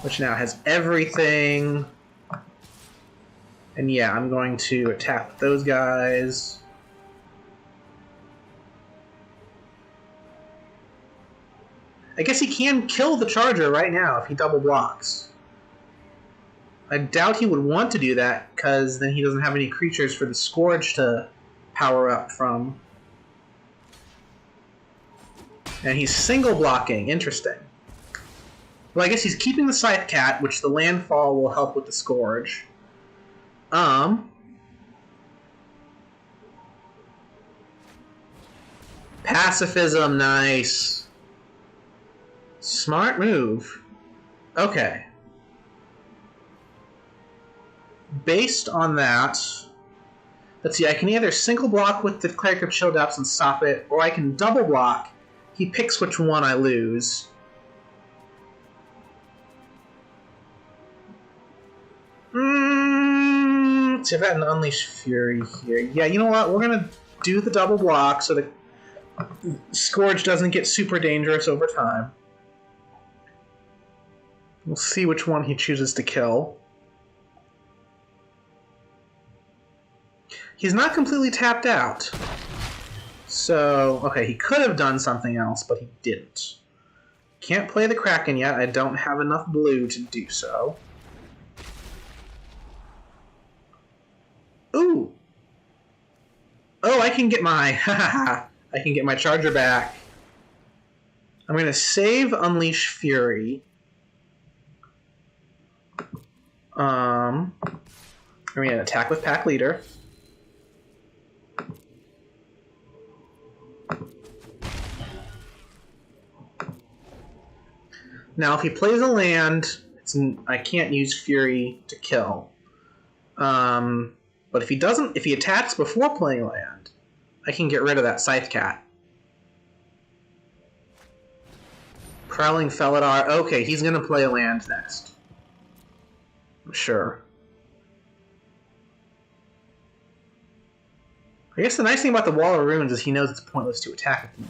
which now has everything. And yeah, I'm going to attack with those guys. I guess he can kill the Charger right now if he double blocks. I doubt he would want to do that, because then he doesn't have any creatures for the Scourge to power up from. And he's single blocking. Interesting. Well, I guess he's keeping the Scythe Cat, which the landfall will help with the Scourge. Pacifism, nice. Smart move. Okay. Based on that, let's see, I can either single block with the Cleric of Chill Depths and stop it, or I can double block. He picks which one I lose. Let's see, I've got an Unleash Fury here. Yeah, you know what? We're going to do the double block so the Scourge doesn't get super dangerous over time. We'll see which one he chooses to kill. He's not completely tapped out. So, okay, he could have done something else, but he didn't. Can't play the Kraken yet. I don't have enough blue to do so. Ooh! Oh, I can get my... I can get my Charger back. I'm going to save Unleash Fury. I'm going to attack with Pack Leader. Now, if he plays a land, I can't use Fury to kill. But if he doesn't, if he attacks before playing land, I can get rid of that Scythe Cat. Prowling Felidar. Okay, he's going to play a land next. Sure. I guess the nice thing about the Wall of Runes is he knows it's pointless to attack at the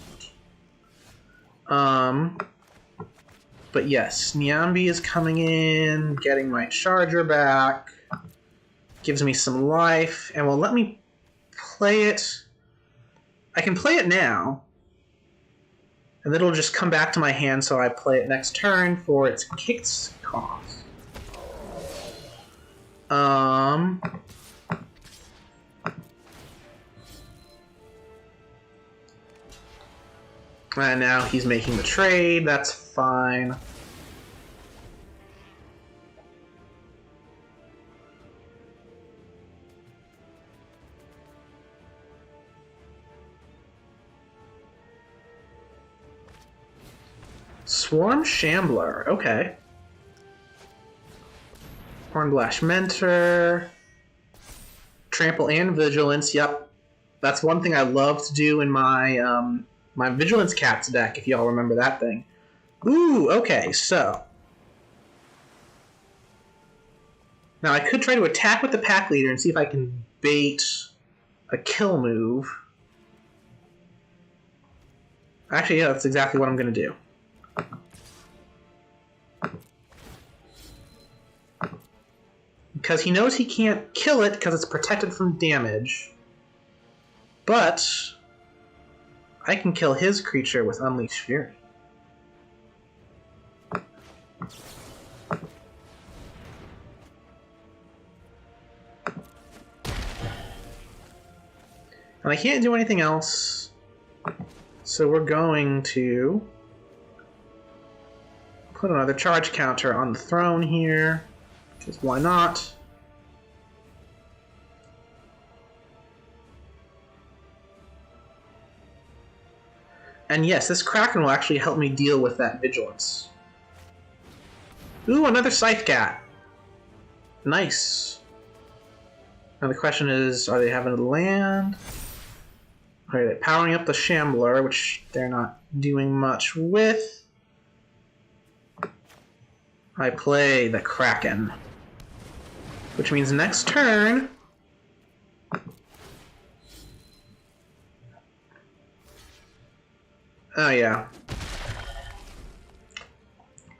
moment. But yes, Nyambi is coming in, getting my charger back, gives me some life, and will let me play it. I can play it now, and it'll just come back to my hand, so I play it next turn for its kicked cost. And now he's making the trade, that's fine. Swarm Shambler, okay. Hornblash Mentor. Trample and Vigilance, yep. That's one thing I love to do in my my Vigilance Cats deck, if y'all remember that thing. Ooh, okay, so. Now I could try to attack with the Pack Leader and see if I can bait a kill move. Actually, yeah, that's exactly what I'm going to do. Because he knows he can't kill it because it's protected from damage. But I can kill his creature with Unleash Fury. And I can't do anything else. So we're going to put another charge counter on the throne here. Because why not? And yes, this Kraken will actually help me deal with that Vigilance. Ooh, another Scythe Cat. Nice. Now the question is, are they having to land? Are they powering up the Shambler, which they're not doing much with? I play the Kraken. Which means next turn... Oh yeah.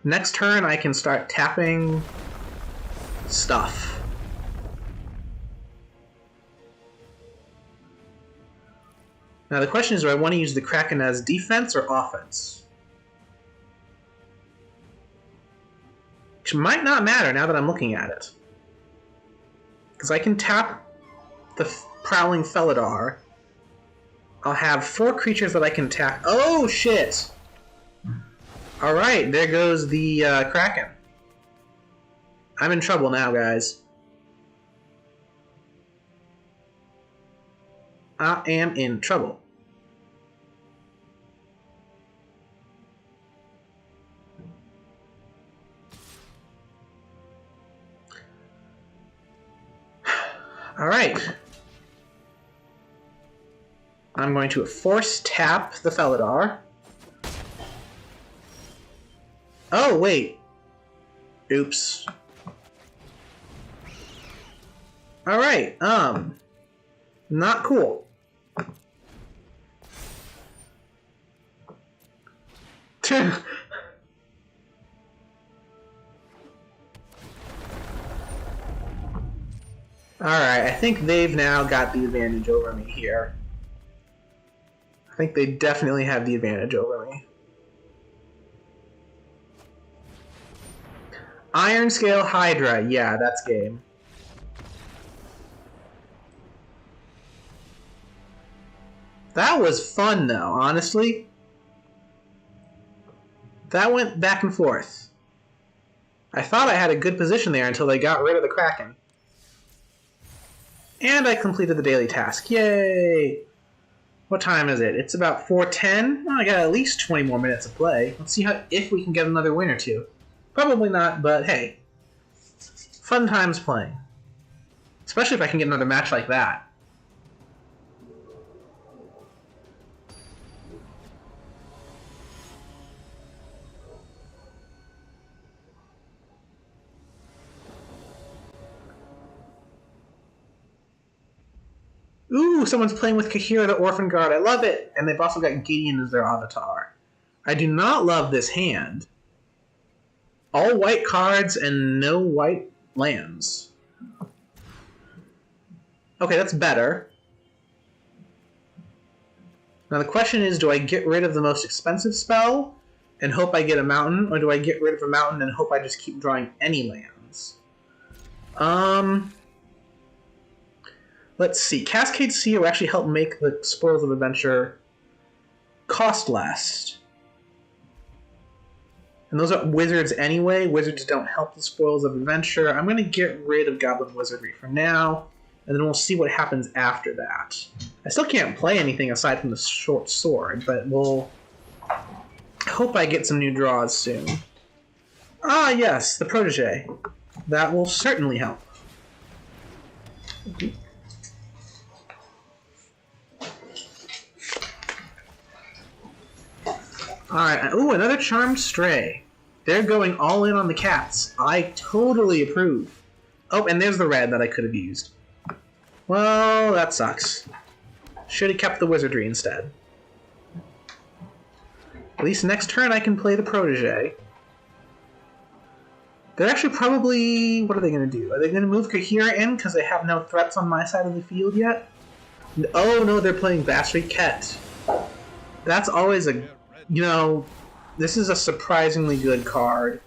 Next turn I can start tapping stuff. Now the question is, do I want to use the Kraken as defense or offense? Which might not matter now that I'm looking at it. Because I can tap the Prowling Felidar. I'll have 4 creatures that I can attack. Oh, shit! Alright, there goes the Kraken. I'm in trouble now, guys. I am in trouble. Alright. I'm going to force tap the Felidar. Oh, wait. Oops. Alright, not cool. Alright, I think they've now got the advantage over me here. I think they definitely have the advantage over me. Iron Scale Hydra, yeah, that's game. That was fun, though, honestly. That went back and forth. I thought I had a good position there until they got rid of the Kraken. And I completed the daily task. Yay! What time is it? It's about 4:10. Well, I got at least 20 more minutes of play. Let's see if we can get another win or two. Probably not, but hey. Fun times playing. Especially if I can get another match like that. Ooh, someone's playing with Kahira the Orphan Guard. I love it. And they've also got Gideon as their avatar. I do not love this hand. All white cards and no white lands. Okay, that's better. Now the question is, do I get rid of the most expensive spell and hope I get a mountain, or do I get rid of a mountain and hope I just keep drawing any lands? Let's see. Cascade Seer will actually help make the Spoils of Adventure cost less. And those are wizards anyway. Wizards don't help the Spoils of Adventure. I'm going to get rid of Goblin Wizardry for now, and then we'll see what happens after that. I still can't play anything aside from the short sword, but we'll hope I get some new draws soon. Ah, yes, the Protege. That will certainly help. Alright, ooh, another Charmed Stray. They're going all in on the cats. I totally approve. Oh, and there's the red that I could have used. Well, that sucks. Should have kept the wizardry instead. At least next turn I can play the Protege. They're actually probably... What are they going to do? Are they going to move Kahira in because they have no threats on my side of the field yet? Oh no, they're playing Basri Ket. That's always a... You know, this is a surprisingly good card.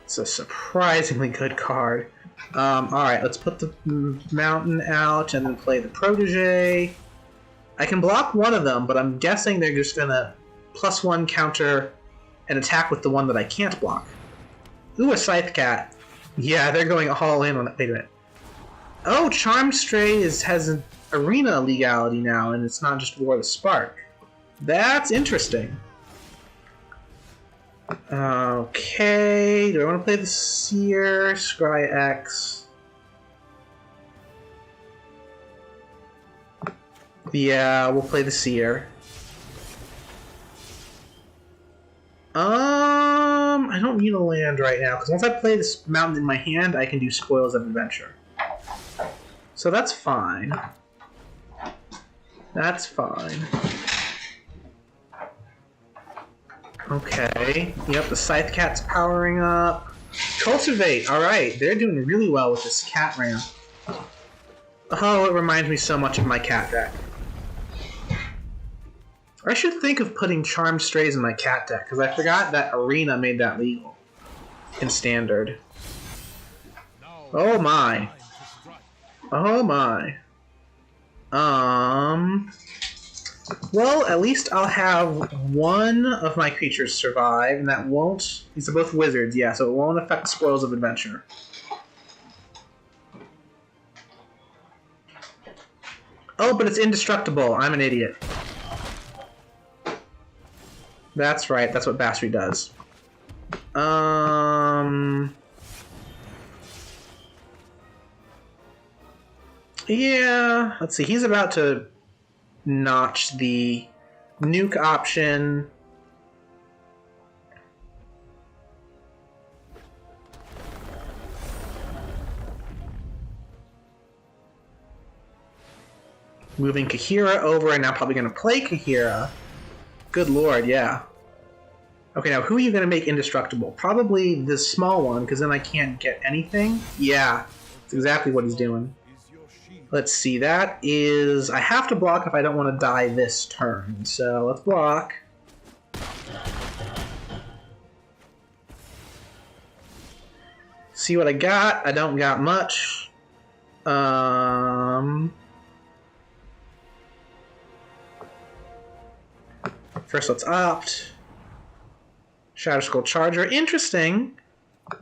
It's a surprisingly good card. Alright, let's put the mountain out and then play the Protege. I can block one of them, but I'm guessing they're just gonna +1 counter and attack with the one that I can't block. Ooh, a Scythe Cat. Yeah, they're going all in on that. Wait a minute. Oh, Charmed Stray has an arena legality now, and it's not just War of the Spark. That's interesting. Okay, do I want to play the Seer? Scry X. Yeah, we'll play the Seer. I don't need a land right now, because once I play this mountain in my hand, I can do Spoils of Adventure. So that's fine. That's fine. Okay. Yep, the Scythe Cat's powering up. Cultivate! Alright, they're doing really well with this cat ramp. Oh, it reminds me so much of my cat deck. I should think of putting Charmed Strays in my cat deck, because I forgot that Arena made that legal in Standard. Oh my. Oh my. Well, at least I'll have one of my creatures survive, and that won't... These are both wizards, yeah, so it won't affect Spoils of Adventure. Oh, but it's indestructible. I'm an idiot. That's right, that's what Basri does. Yeah, let's see, he's about to notch the nuke option. Moving Kahira over, and now probably going to play Kahira. Good lord, yeah. Okay, now who are you going to make indestructible? Probably the small one, because then I can't get anything. Yeah, that's exactly what he's doing. Let's see, that is... I have to block if I don't want to die this turn, so let's block. See what I got. I don't got much. First, let's opt. Shadow Skull Charger. Interesting.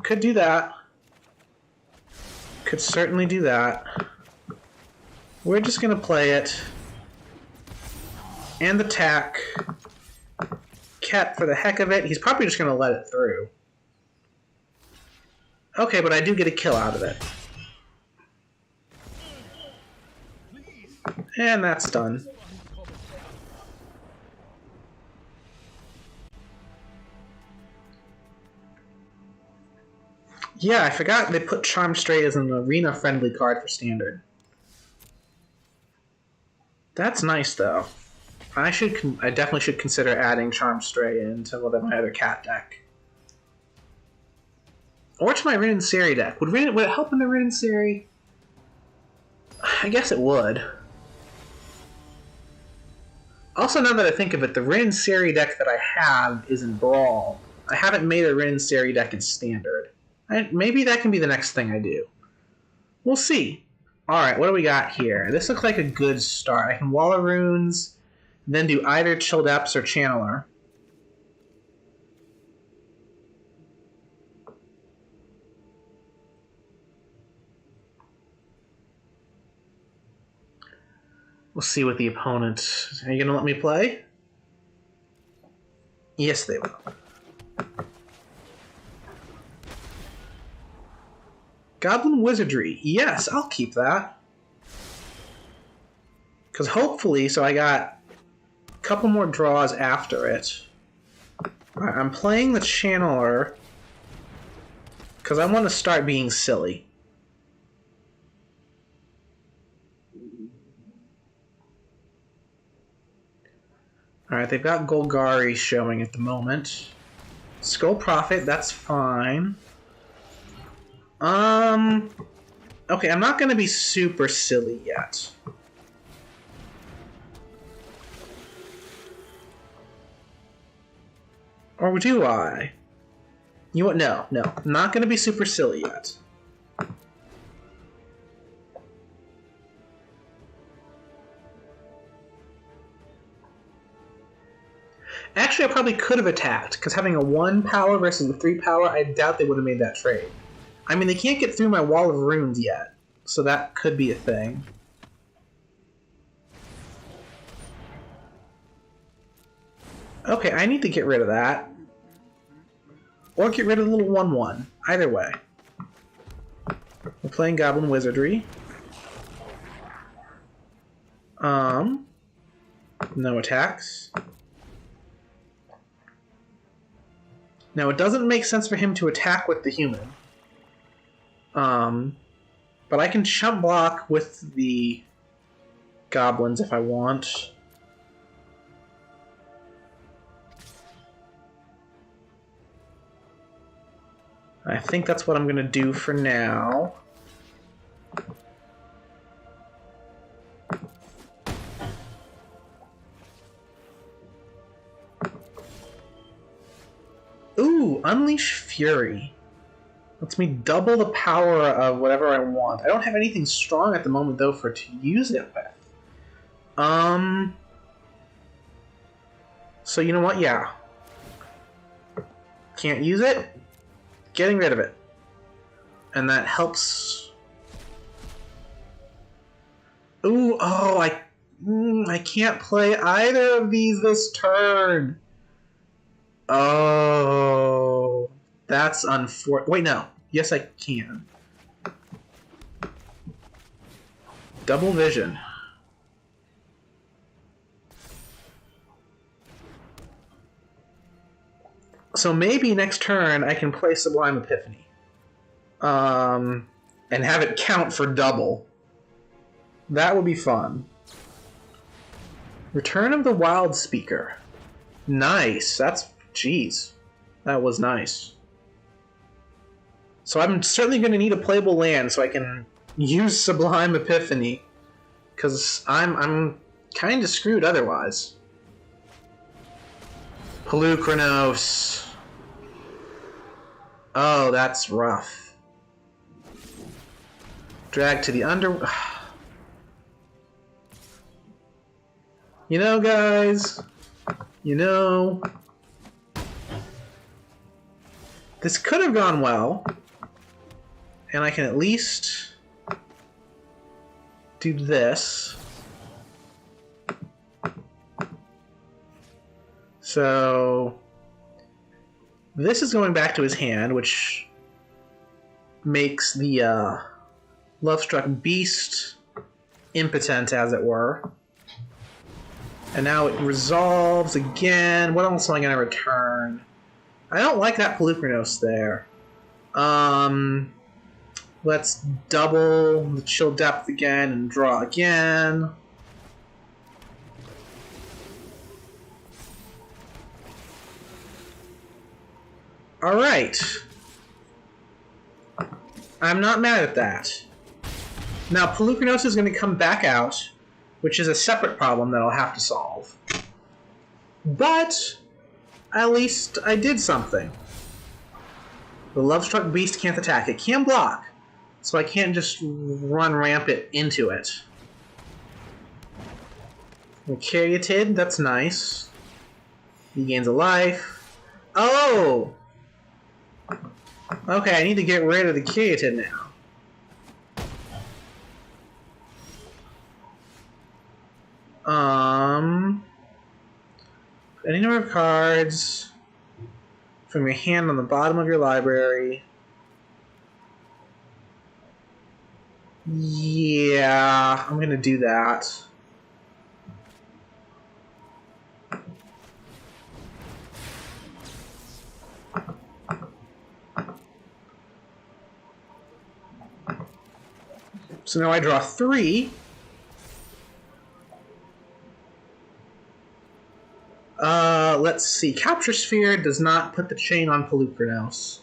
Could do that. Could certainly do that. We're just going to play it. And attack. Cat for the heck of it. He's probably just going to let it through. Okay, but I do get a kill out of it. And that's done. Yeah, I forgot they put Charm Stray as an arena-friendly card for Standard. That's nice, though. I definitely should consider adding Charm Stray into my other cat deck. Or to my Rin and Seri deck. Would it help in the Rin and Seri? I guess it would. Also, now that I think of it, the Rin and Seri deck that I have is in Brawl. I haven't made a Rin and Seri deck in Standard. Maybe that can be the next thing I do. We'll see. Alright, what do we got here? This looks like a good start. I can Wall of Runes, then do either Chill Depths or Channeler. We'll see what the opponent... Are you going to let me play? Yes, they will. Goblin Wizardry. Yes, I'll keep that. Because hopefully, so I got a couple more draws after it. Right, I'm playing the Channeler because I want to start being silly. Alright, they've got Golgari showing at the moment. Skull Prophet, that's fine. Okay, I'm not gonna be super silly yet. Or do I? You know what? No. I'm not gonna be super silly yet. Actually, I probably could have attacked, because having a 1 power versus a 3 power, I doubt they would have made that trade. I mean, they can't get through my Wall of Runes yet, so that could be a thing. Okay, I need to get rid of that. Or get rid of the little 1/1. Either way. We're playing Goblin Wizardry. No attacks. Now, it doesn't make sense for him to attack with the human. But I can chump block with the goblins if I want. I think that's what I'm going to do for now. Ooh, Unleash Fury. Lets me double the power of whatever I want. I don't have anything strong at the moment, though, to use it with. So you know what? Yeah. Can't use it? Getting rid of it. And that helps. Ooh, oh, I can't play either of these this turn. Oh, that's unfortunate. Wait, no. Yes, I can. Double Vision. So maybe next turn I can play Sublime Epiphany. And have it count for double. That would be fun. Return of the Wild Speaker. Nice. Jeez. That was nice. So I'm certainly going to need a playable land so I can use Sublime Epiphany. Because I'm kind of screwed otherwise. Pelucranos. Oh, that's rough. Drag to the under... You know, guys... You know... This could have gone well. And I can at least... do this. So... This is going back to his hand, which makes the Lovestruck Beast impotent, as it were. And now it resolves again. What else am I going to return? I don't like that Pelucranos there. Let's double the chill depth again and draw again. Alright. I'm not mad at that. Now, Pelucranos is going to come back out, which is a separate problem that I'll have to solve. But, at least I did something. The Lovestruck Beast can't attack. It can block, so I can't just run rampant into it. Caryatid, that's nice. He gains a life. Oh! Okay, I need to get rid of the Caryatid now. Any number of cards from your hand on the bottom of your library. Yeah, I'm gonna do that. So now I draw 3. Let's see. Capture Sphere does not put the chain on Pelucranos.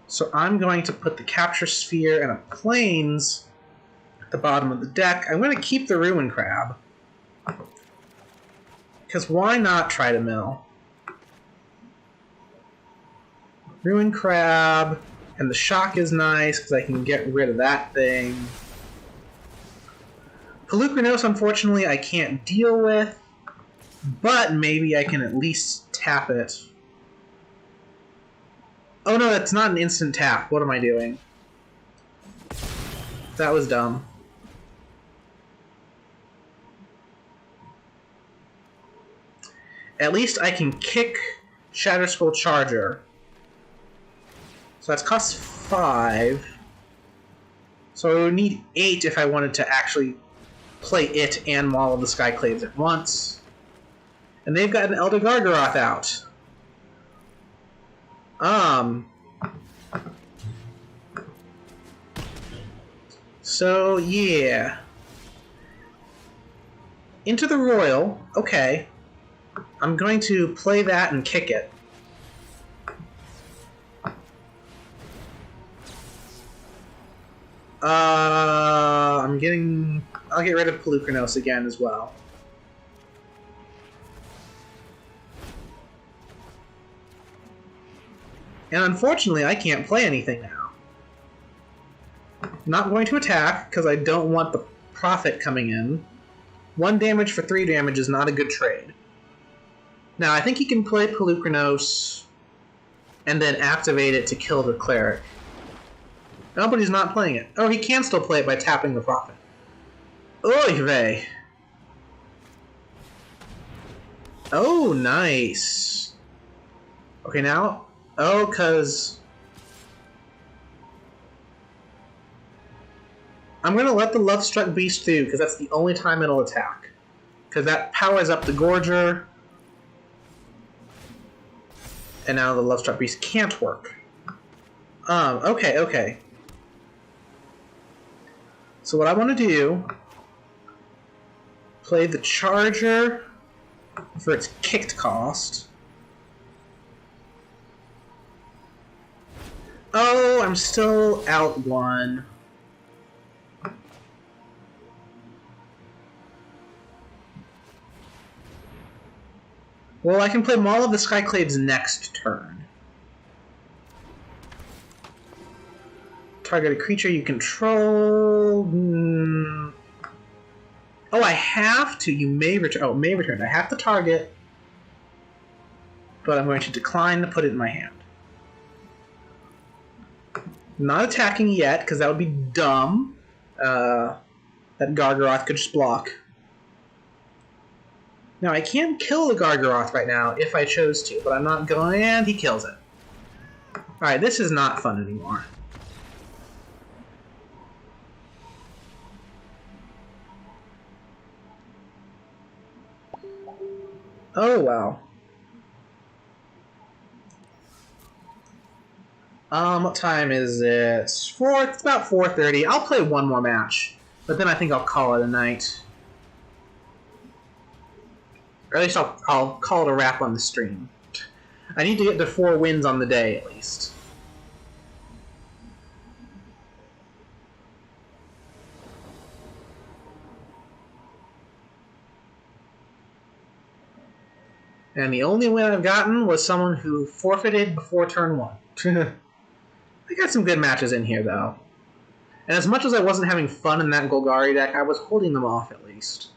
So I'm going to put the Capture Sphere and a Plains at the bottom of the deck. I'm going to keep the Ruin Crab. Because why not try to mill? Ruin Crab, and the Shock is nice because I can get rid of that thing. Pelucranos, unfortunately, I can't deal with. But maybe I can at least tap it. Oh no, that's not an instant tap. What am I doing? That was dumb. At least I can kick Shatterskull Charger. So that's cost 5. So I would need 8 if I wanted to actually play it and Maul of the Skyclaves at once. And they've got an Elder Gargaroth out. So, yeah. Into the Royal. Okay. I'm going to play that and kick it. I'll get rid of Pelucranos again as well. And unfortunately, I can't play anything now. Not going to attack, because I don't want the profit coming in. 1 damage for 3 damage is not a good trade. Now, I think he can play Pelucranos and then activate it to kill the Cleric. No, but he's not playing it. Oh, he can still play it by tapping the profit. Oy vey. Oh, nice. Okay, now... Oh, because... I'm going to let the Lovestruck Beast through, because that's the only time it'll attack. Because that powers up the Gorger. And now the Lovestruck Beast can't work. Okay. So what I want to do... Play the Charger for its kicked cost. Oh, I'm still out 1. Well, I can play Maul of the Skyclaves next turn. Target a creature you control. Oh, I have to. You may return. Oh, may return. I have to target. But I'm going to decline to put it in my hand. Not attacking yet, because that would be dumb. That Gargaroth could just block. Now, I can kill the Gargaroth right now if I chose to, but I'm not going, and he kills it. Alright, this is not fun anymore. Oh, wow. What time is it? It's about 4:30. I'll play one more match, but then I think I'll call it a night. Or at least I'll call it a wrap on the stream. I need to get to 4 wins on the day, at least. And the only win I've gotten was someone who forfeited before turn 1. I got some good matches in here, though. And as much as I wasn't having fun in that Golgari deck, I was holding them off at least.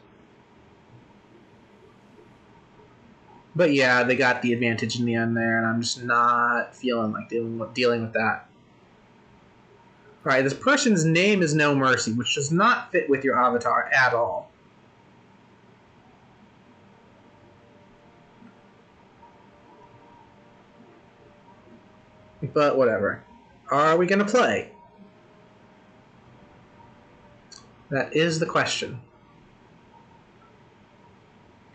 But yeah, they got the advantage in the end there, and I'm just not feeling like dealing with that. Alright, this person's name is No Mercy, which does not fit with your avatar at all. But whatever. Are we going to play? That is the question.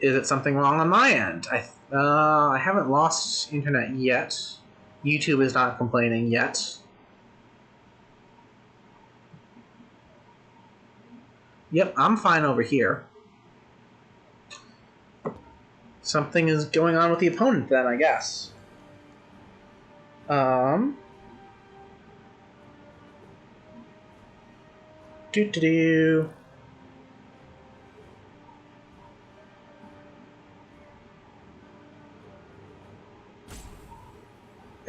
Is it something wrong on my end? I haven't lost internet yet. YouTube is not complaining yet. Yep, I'm fine over here. Something is going on with the opponent then, I guess. Do.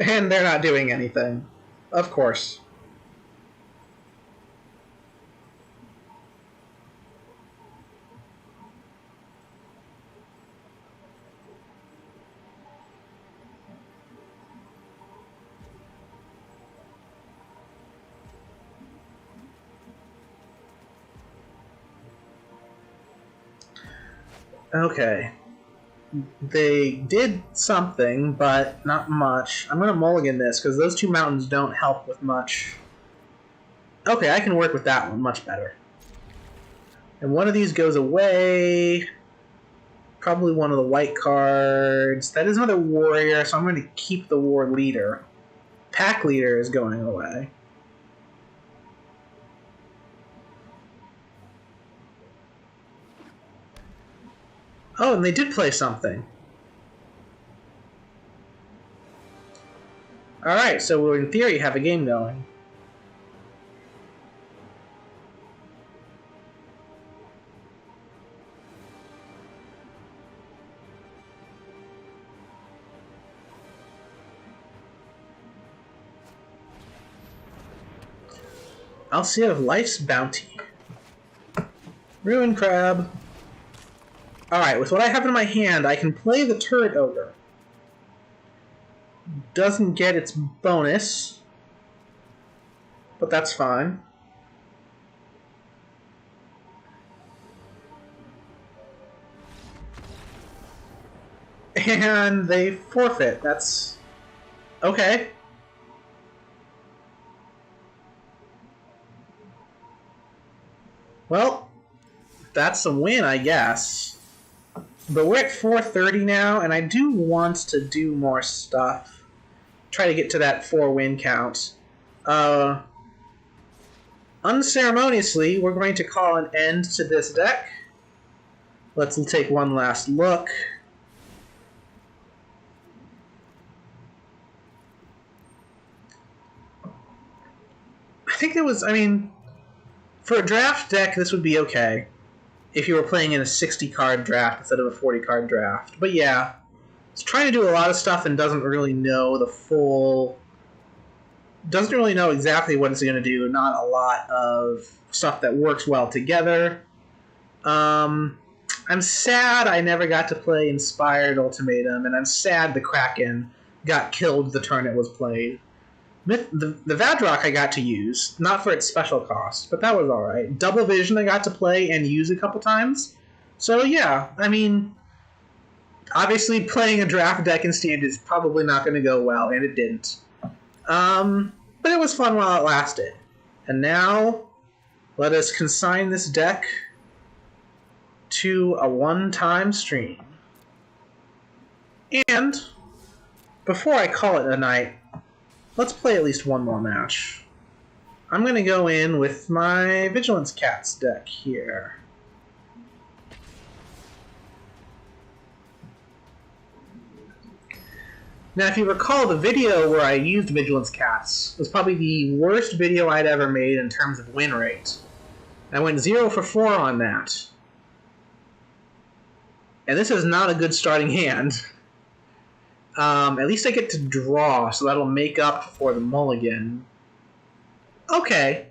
And they're not doing anything. Of course. Okay. They did something, but not much. I'm going to mulligan this, because those 2 mountains don't help with much. Okay, I can work with that one much better. And one of these goes away. Probably one of the white cards. That is another warrior, so I'm going to keep the war leader. Pack leader is going away. Oh, and they did play something. Alright, so we'll in theory have a game going. I'll see it of Life's Bounty. Ruin Crab. Alright, with what I have in my hand, I can play the Turret Ogre. Doesn't get its bonus, but that's fine. And they forfeit. That's okay. Well, that's a win, I guess. But we're at 4:30 now, and I do want to do more stuff. Try to get to that 4-win count. Unceremoniously, we're going to call an end to this deck. Let's take one last look. I think it was, for a draft deck, this would be okay. If you were playing in a 60-card draft instead of a 40-card draft. But yeah, it's trying to do a lot of stuff and doesn't really know doesn't really know exactly what it's going to do. Not a lot of stuff that works well together. I'm sad I never got to play Inspired Ultimatum, and I'm sad the Kraken got killed the turn it was played. The Vadrock I got to use, not for its special cost, but that was alright. Double Vision I got to play and use a couple times. So yeah, obviously playing a draft deck in Standard is probably not going to go well, and it didn't. But it was fun while it lasted. And now, let us consign this deck to a one-time stream. And, before I call it a night, Let's play at least one more match. I'm going to go in with my Vigilance Cats deck here. Now, if you recall, the video where I used Vigilance Cats was probably the worst video I'd ever made in terms of win rate. I went 0 for 4 on that. And this is not a good starting hand. At least I get to draw, so that'll make up for the mulligan. Okay.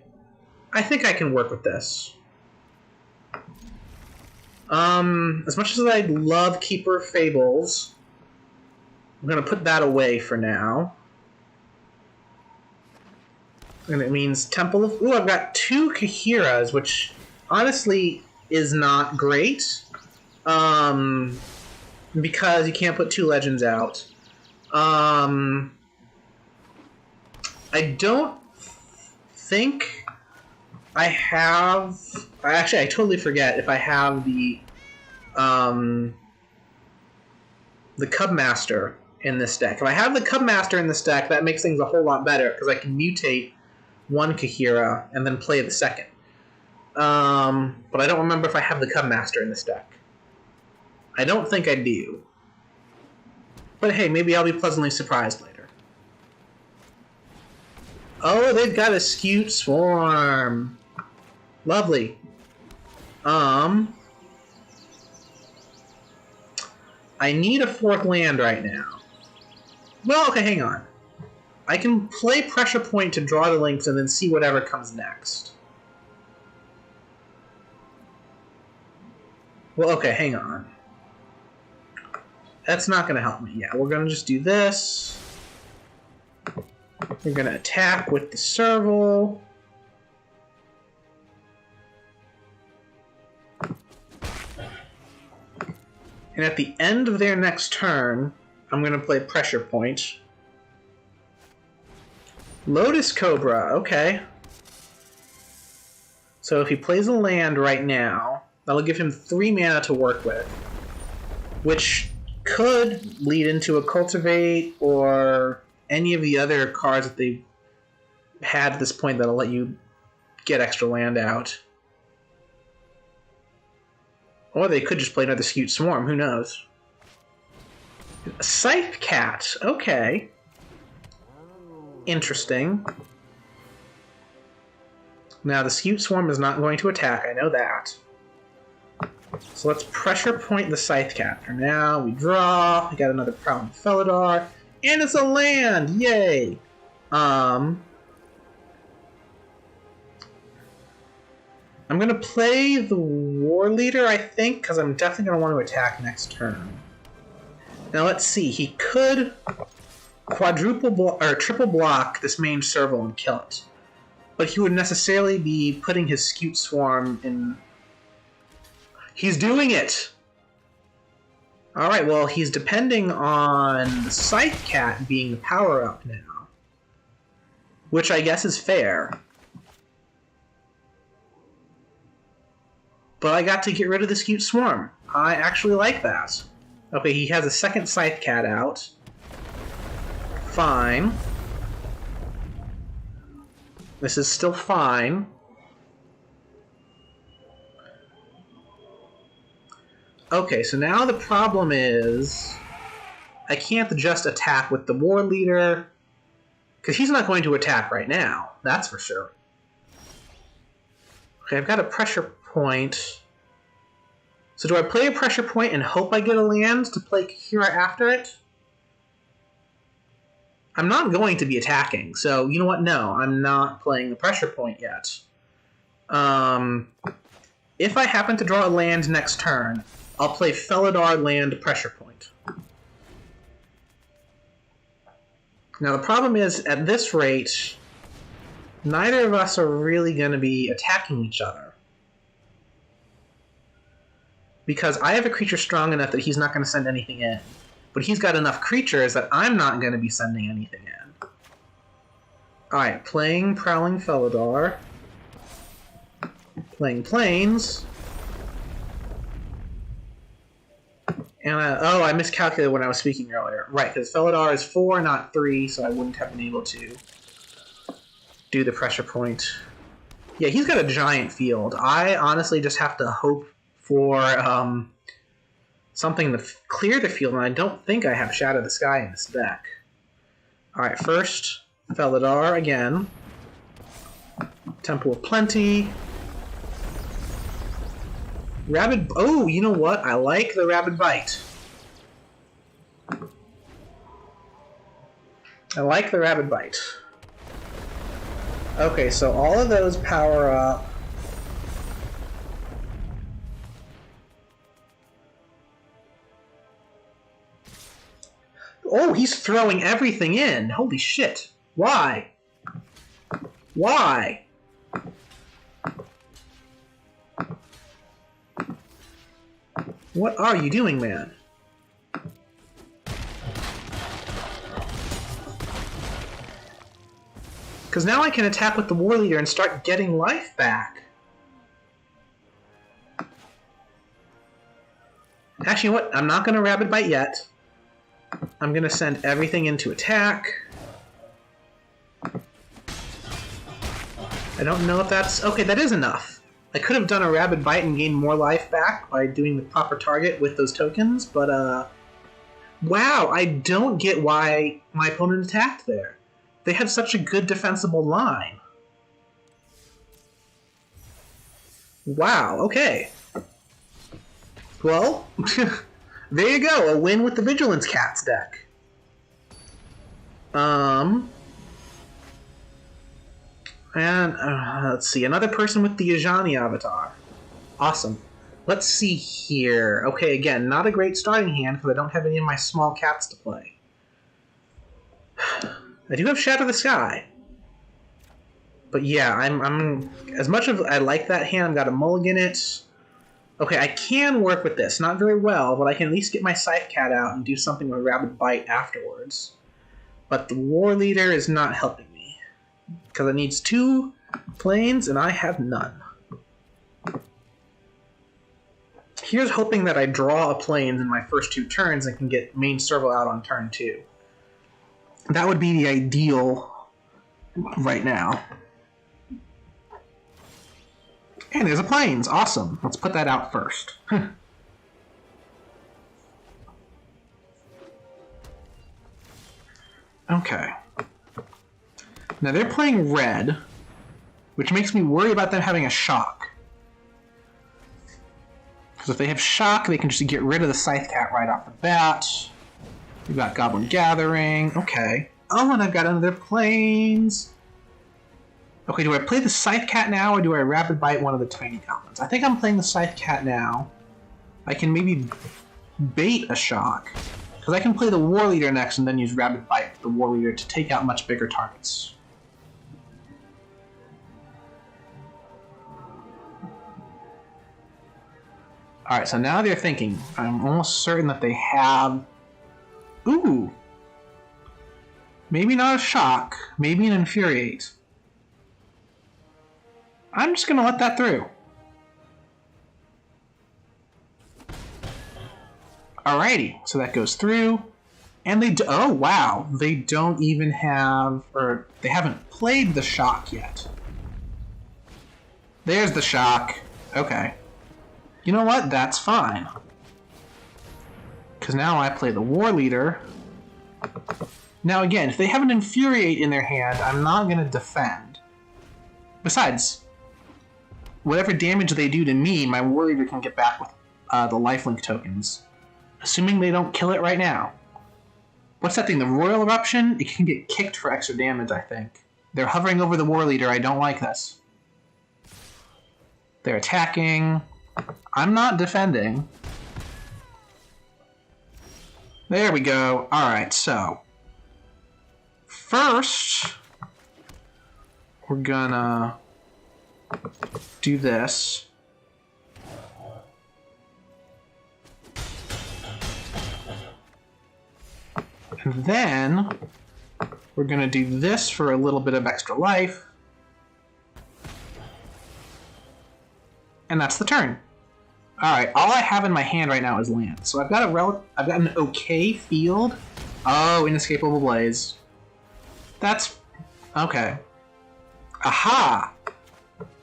I think I can work with this. As much as I love Keeper of Fables, I'm going to put that away for now. And it means Temple of... Ooh, I've got 2 Kahiras, which honestly is not great. Because you can't put 2 legends out. I don't think I have... Actually, I totally forget if I have the Cubmaster in this deck. If I have the Cubmaster in this deck, that makes things a whole lot better, because I can mutate 1 Kahira and then play the second. But I don't remember if I have the Cubmaster in this deck. I don't think I do. But hey, maybe I'll be pleasantly surprised later. Oh, they've got a Scute Swarm. Lovely. I need a 4th land right now. Well, okay, hang on. I can play Pressure Point to draw the links and then see whatever comes next. Well, okay, hang on. That's not going to help me. Yeah, we're going to just do this. We're going to attack with the Serval. And at the end of their next turn, I'm going to play Pressure Point. Lotus Cobra, okay. So if he plays a land right now, that'll give him 3 mana to work with, which could lead into a Cultivate or any of the other cards that they've had at this point that'll let you get extra land out. Or they could just play another Scute Swarm, who knows. Scythe Cat, okay. Interesting. Now the Scute Swarm is not going to attack, I know that. So let's Pressure Point the Scythe Cat. For now, we draw, we got another Prowling Felidar, and it's a land! Yay! I'm going to play the War Leader, I think, because I'm definitely going to want to attack next turn. Now let's see, he could triple block this Mange Serval and kill it. But he would necessarily be putting his Scute Swarm in... He's doing it! Alright, well, he's depending on the Scythe Cat being the power-up now. Which I guess is fair. But I got to get rid of the Scute Swarm. I actually like that. Okay, he has a second Scythe Cat out. Fine. This is still fine. Okay, so now the problem is I can't just attack with the War Leader, because he's not going to attack right now, that's for sure. Okay, I've got a Pressure Point. So do I play a Pressure Point and hope I get a land to play Kahira after it? I'm not going to be attacking, so you know what? No, I'm not playing the Pressure Point yet. If I happen to draw a land next turn, I'll play Felidar land Pressure Point. Now the problem is, at this rate, neither of us are really going to be attacking each other. Because I have a creature strong enough that he's not going to send anything in. But he's got enough creatures that I'm not going to be sending anything in. Alright, playing Prowling Felidar. Playing Plains. And I miscalculated when I was speaking earlier. Right, because Felidar is 4, not 3, so I wouldn't have been able to do the pressure point. Yeah, he's got a giant field. I honestly just have to hope for something to clear the field, and I don't think I have Shadow the Sky in this deck. Alright, first, Felidar again. Temple of Plenty. Rabid... Oh, you know what? I like the Rabid Bite. I like the Rabid Bite. Okay, so all of those power up. Oh, he's throwing everything in. Holy shit. Why? Why? What are you doing, man? Because now I can attack with the War Leader and start getting life back. Actually, you know what? I'm not going to Rabid Bite yet. I'm going to send everything into attack. I don't know if that's... Okay, that is enough. I could have done a Rabid Bite and gained more life back by doing the proper target with those tokens, but wow, I don't get why my opponent attacked there. They had such a good defensible line. Wow, okay. Well, there you go, a win with the Vigilance Cats deck. And let's see, another person with the Ajani avatar. Awesome. Let's see here. Okay, again, not a great starting hand because I don't have any of my small cats to play. I do have Shadow the Sky. But yeah, I'm as much as I like that hand, I've got a mulligan it. Okay, I can work with this. Not very well, but I can at least get my Scythe Cat out and do something with Rabid Bite afterwards. But the War Leader is not helping me. Because it needs 2 planes, and I have none. Here's hoping that I draw a planes in my first 2 turns and can get main servo out on turn 2. That would be the ideal right now. And there's a planes. Awesome. Let's put that out first. Okay. Now they're playing red, which makes me worry about them having a shock. Because if they have shock, they can just get rid of the Scythe Cat right off the bat. We've got Goblin Gathering. Okay. Oh, and I've got another planes. Okay, do I play the Scythe Cat now, or do I Rabid Bite one of the tiny goblins? I think I'm playing the Scythe Cat now. I can maybe bait a shock. Because I can play the War Leader next and then use Rabid Bite with the War Leader to take out much bigger targets. Alright, so now they're thinking. I'm almost certain that they have... Ooh! Maybe not a shock, maybe an Infuriate. I'm just gonna let that through. Alrighty, so that goes through. And they oh wow, they don't even have, or they haven't played the shock yet. There's the shock. Okay. You know what? That's fine. Because now I play the War Leader. Now again, if they have an Infuriate in their hand, I'm not going to defend. Besides, whatever damage they do to me, my War Leader can get back with the lifelink tokens. Assuming they don't kill it right now. What's that thing? The Royal Eruption? It can get kicked for extra damage, I think. They're hovering over the War Leader. I don't like this. They're attacking. I'm not defending. There we go. Alright, so... First... We're gonna... do this. And then... we're gonna do this for a little bit of extra life. And that's the turn. Alright, all I have in my hand right now is land. So I've got an okay field. Oh, Inescapable Blaze. That's... okay. Aha!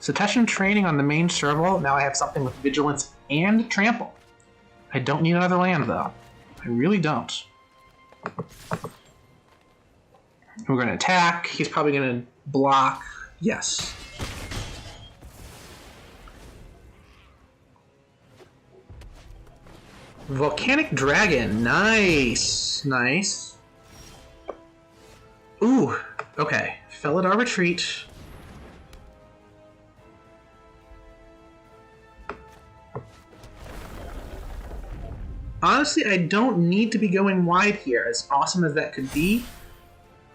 Succession training on the main serval. Now I have something with Vigilance and Trample. I don't need another land, though. I really don't. We're going to attack. He's probably going to block. Yes. Volcanic Dragon. Nice. Nice. Ooh. Okay. Felidar Retreat. Honestly, I don't need to be going wide here, as awesome as that could be.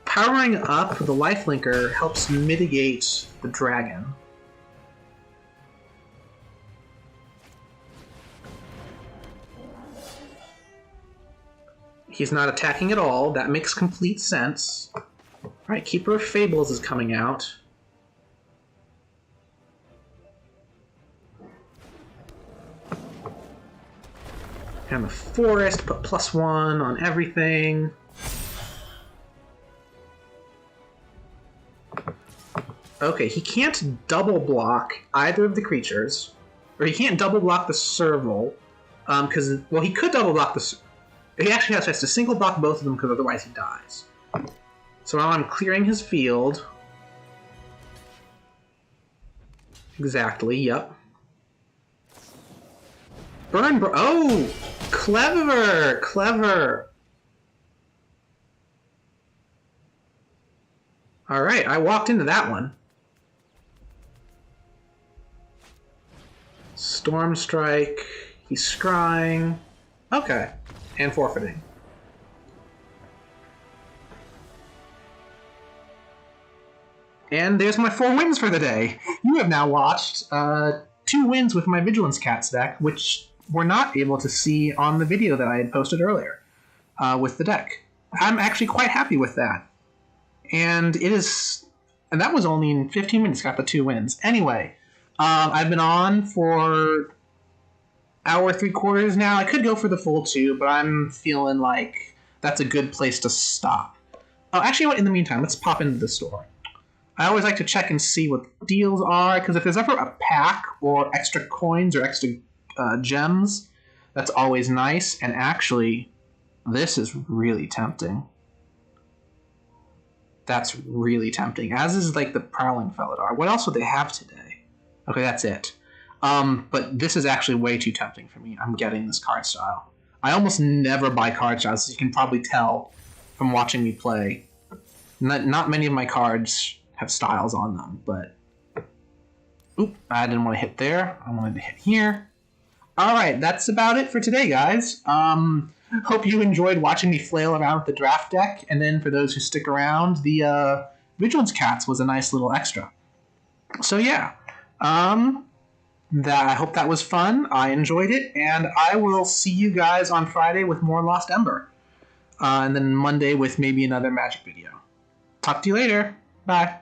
Powering up the lifelinker helps mitigate the dragon. He's not attacking at all. That makes complete sense. Alright, Keeper of Fables is coming out. And the Forest, put +1 on everything. Okay, he can't double block either of the creatures. Or he can't double block the serval. Because, well, he could double block the... He actually has to single block both of them because otherwise he dies. So now I'm clearing his field. Exactly, yep. Oh! Clever! Clever! Alright, I walked into that one. Storm Strike. He's scrying. Okay. And forfeiting. And there's my 4 wins for the day. You have now watched 2 wins with my Vigilance Cats deck, which were not able to see on the video that I had posted earlier with the deck. I'm actually quite happy with that. And that was only in 15 minutes, got the 2 wins. Anyway, I've been on for hour 3/4 now. I could go for the full 2, but I'm feeling like that's a good place to stop. Oh, actually, what? In the meantime, let's pop into the store. I always like to check and see what deals are, because if there's ever a pack or extra coins or extra gems, that's always nice. And actually, this is really tempting. That's really tempting, as is like the Prowling Felidar. What else would they have today? Okay, that's it. But this is actually way too tempting for me. I'm getting this card style. I almost never buy card styles, as you can probably tell from watching me play. Not many of my cards have styles on them, but... Oop, I didn't want to hit there. I wanted to hit here. Alright, that's about it for today, guys. Hope you enjoyed watching me flail around with the draft deck, and then for those who stick around, the Vigilance Cats was a nice little extra. So yeah, I hope that was fun. I enjoyed it, and I will see you guys on Friday with more Lost Ember. And then Monday with maybe another Magic video. Talk to you later. Bye.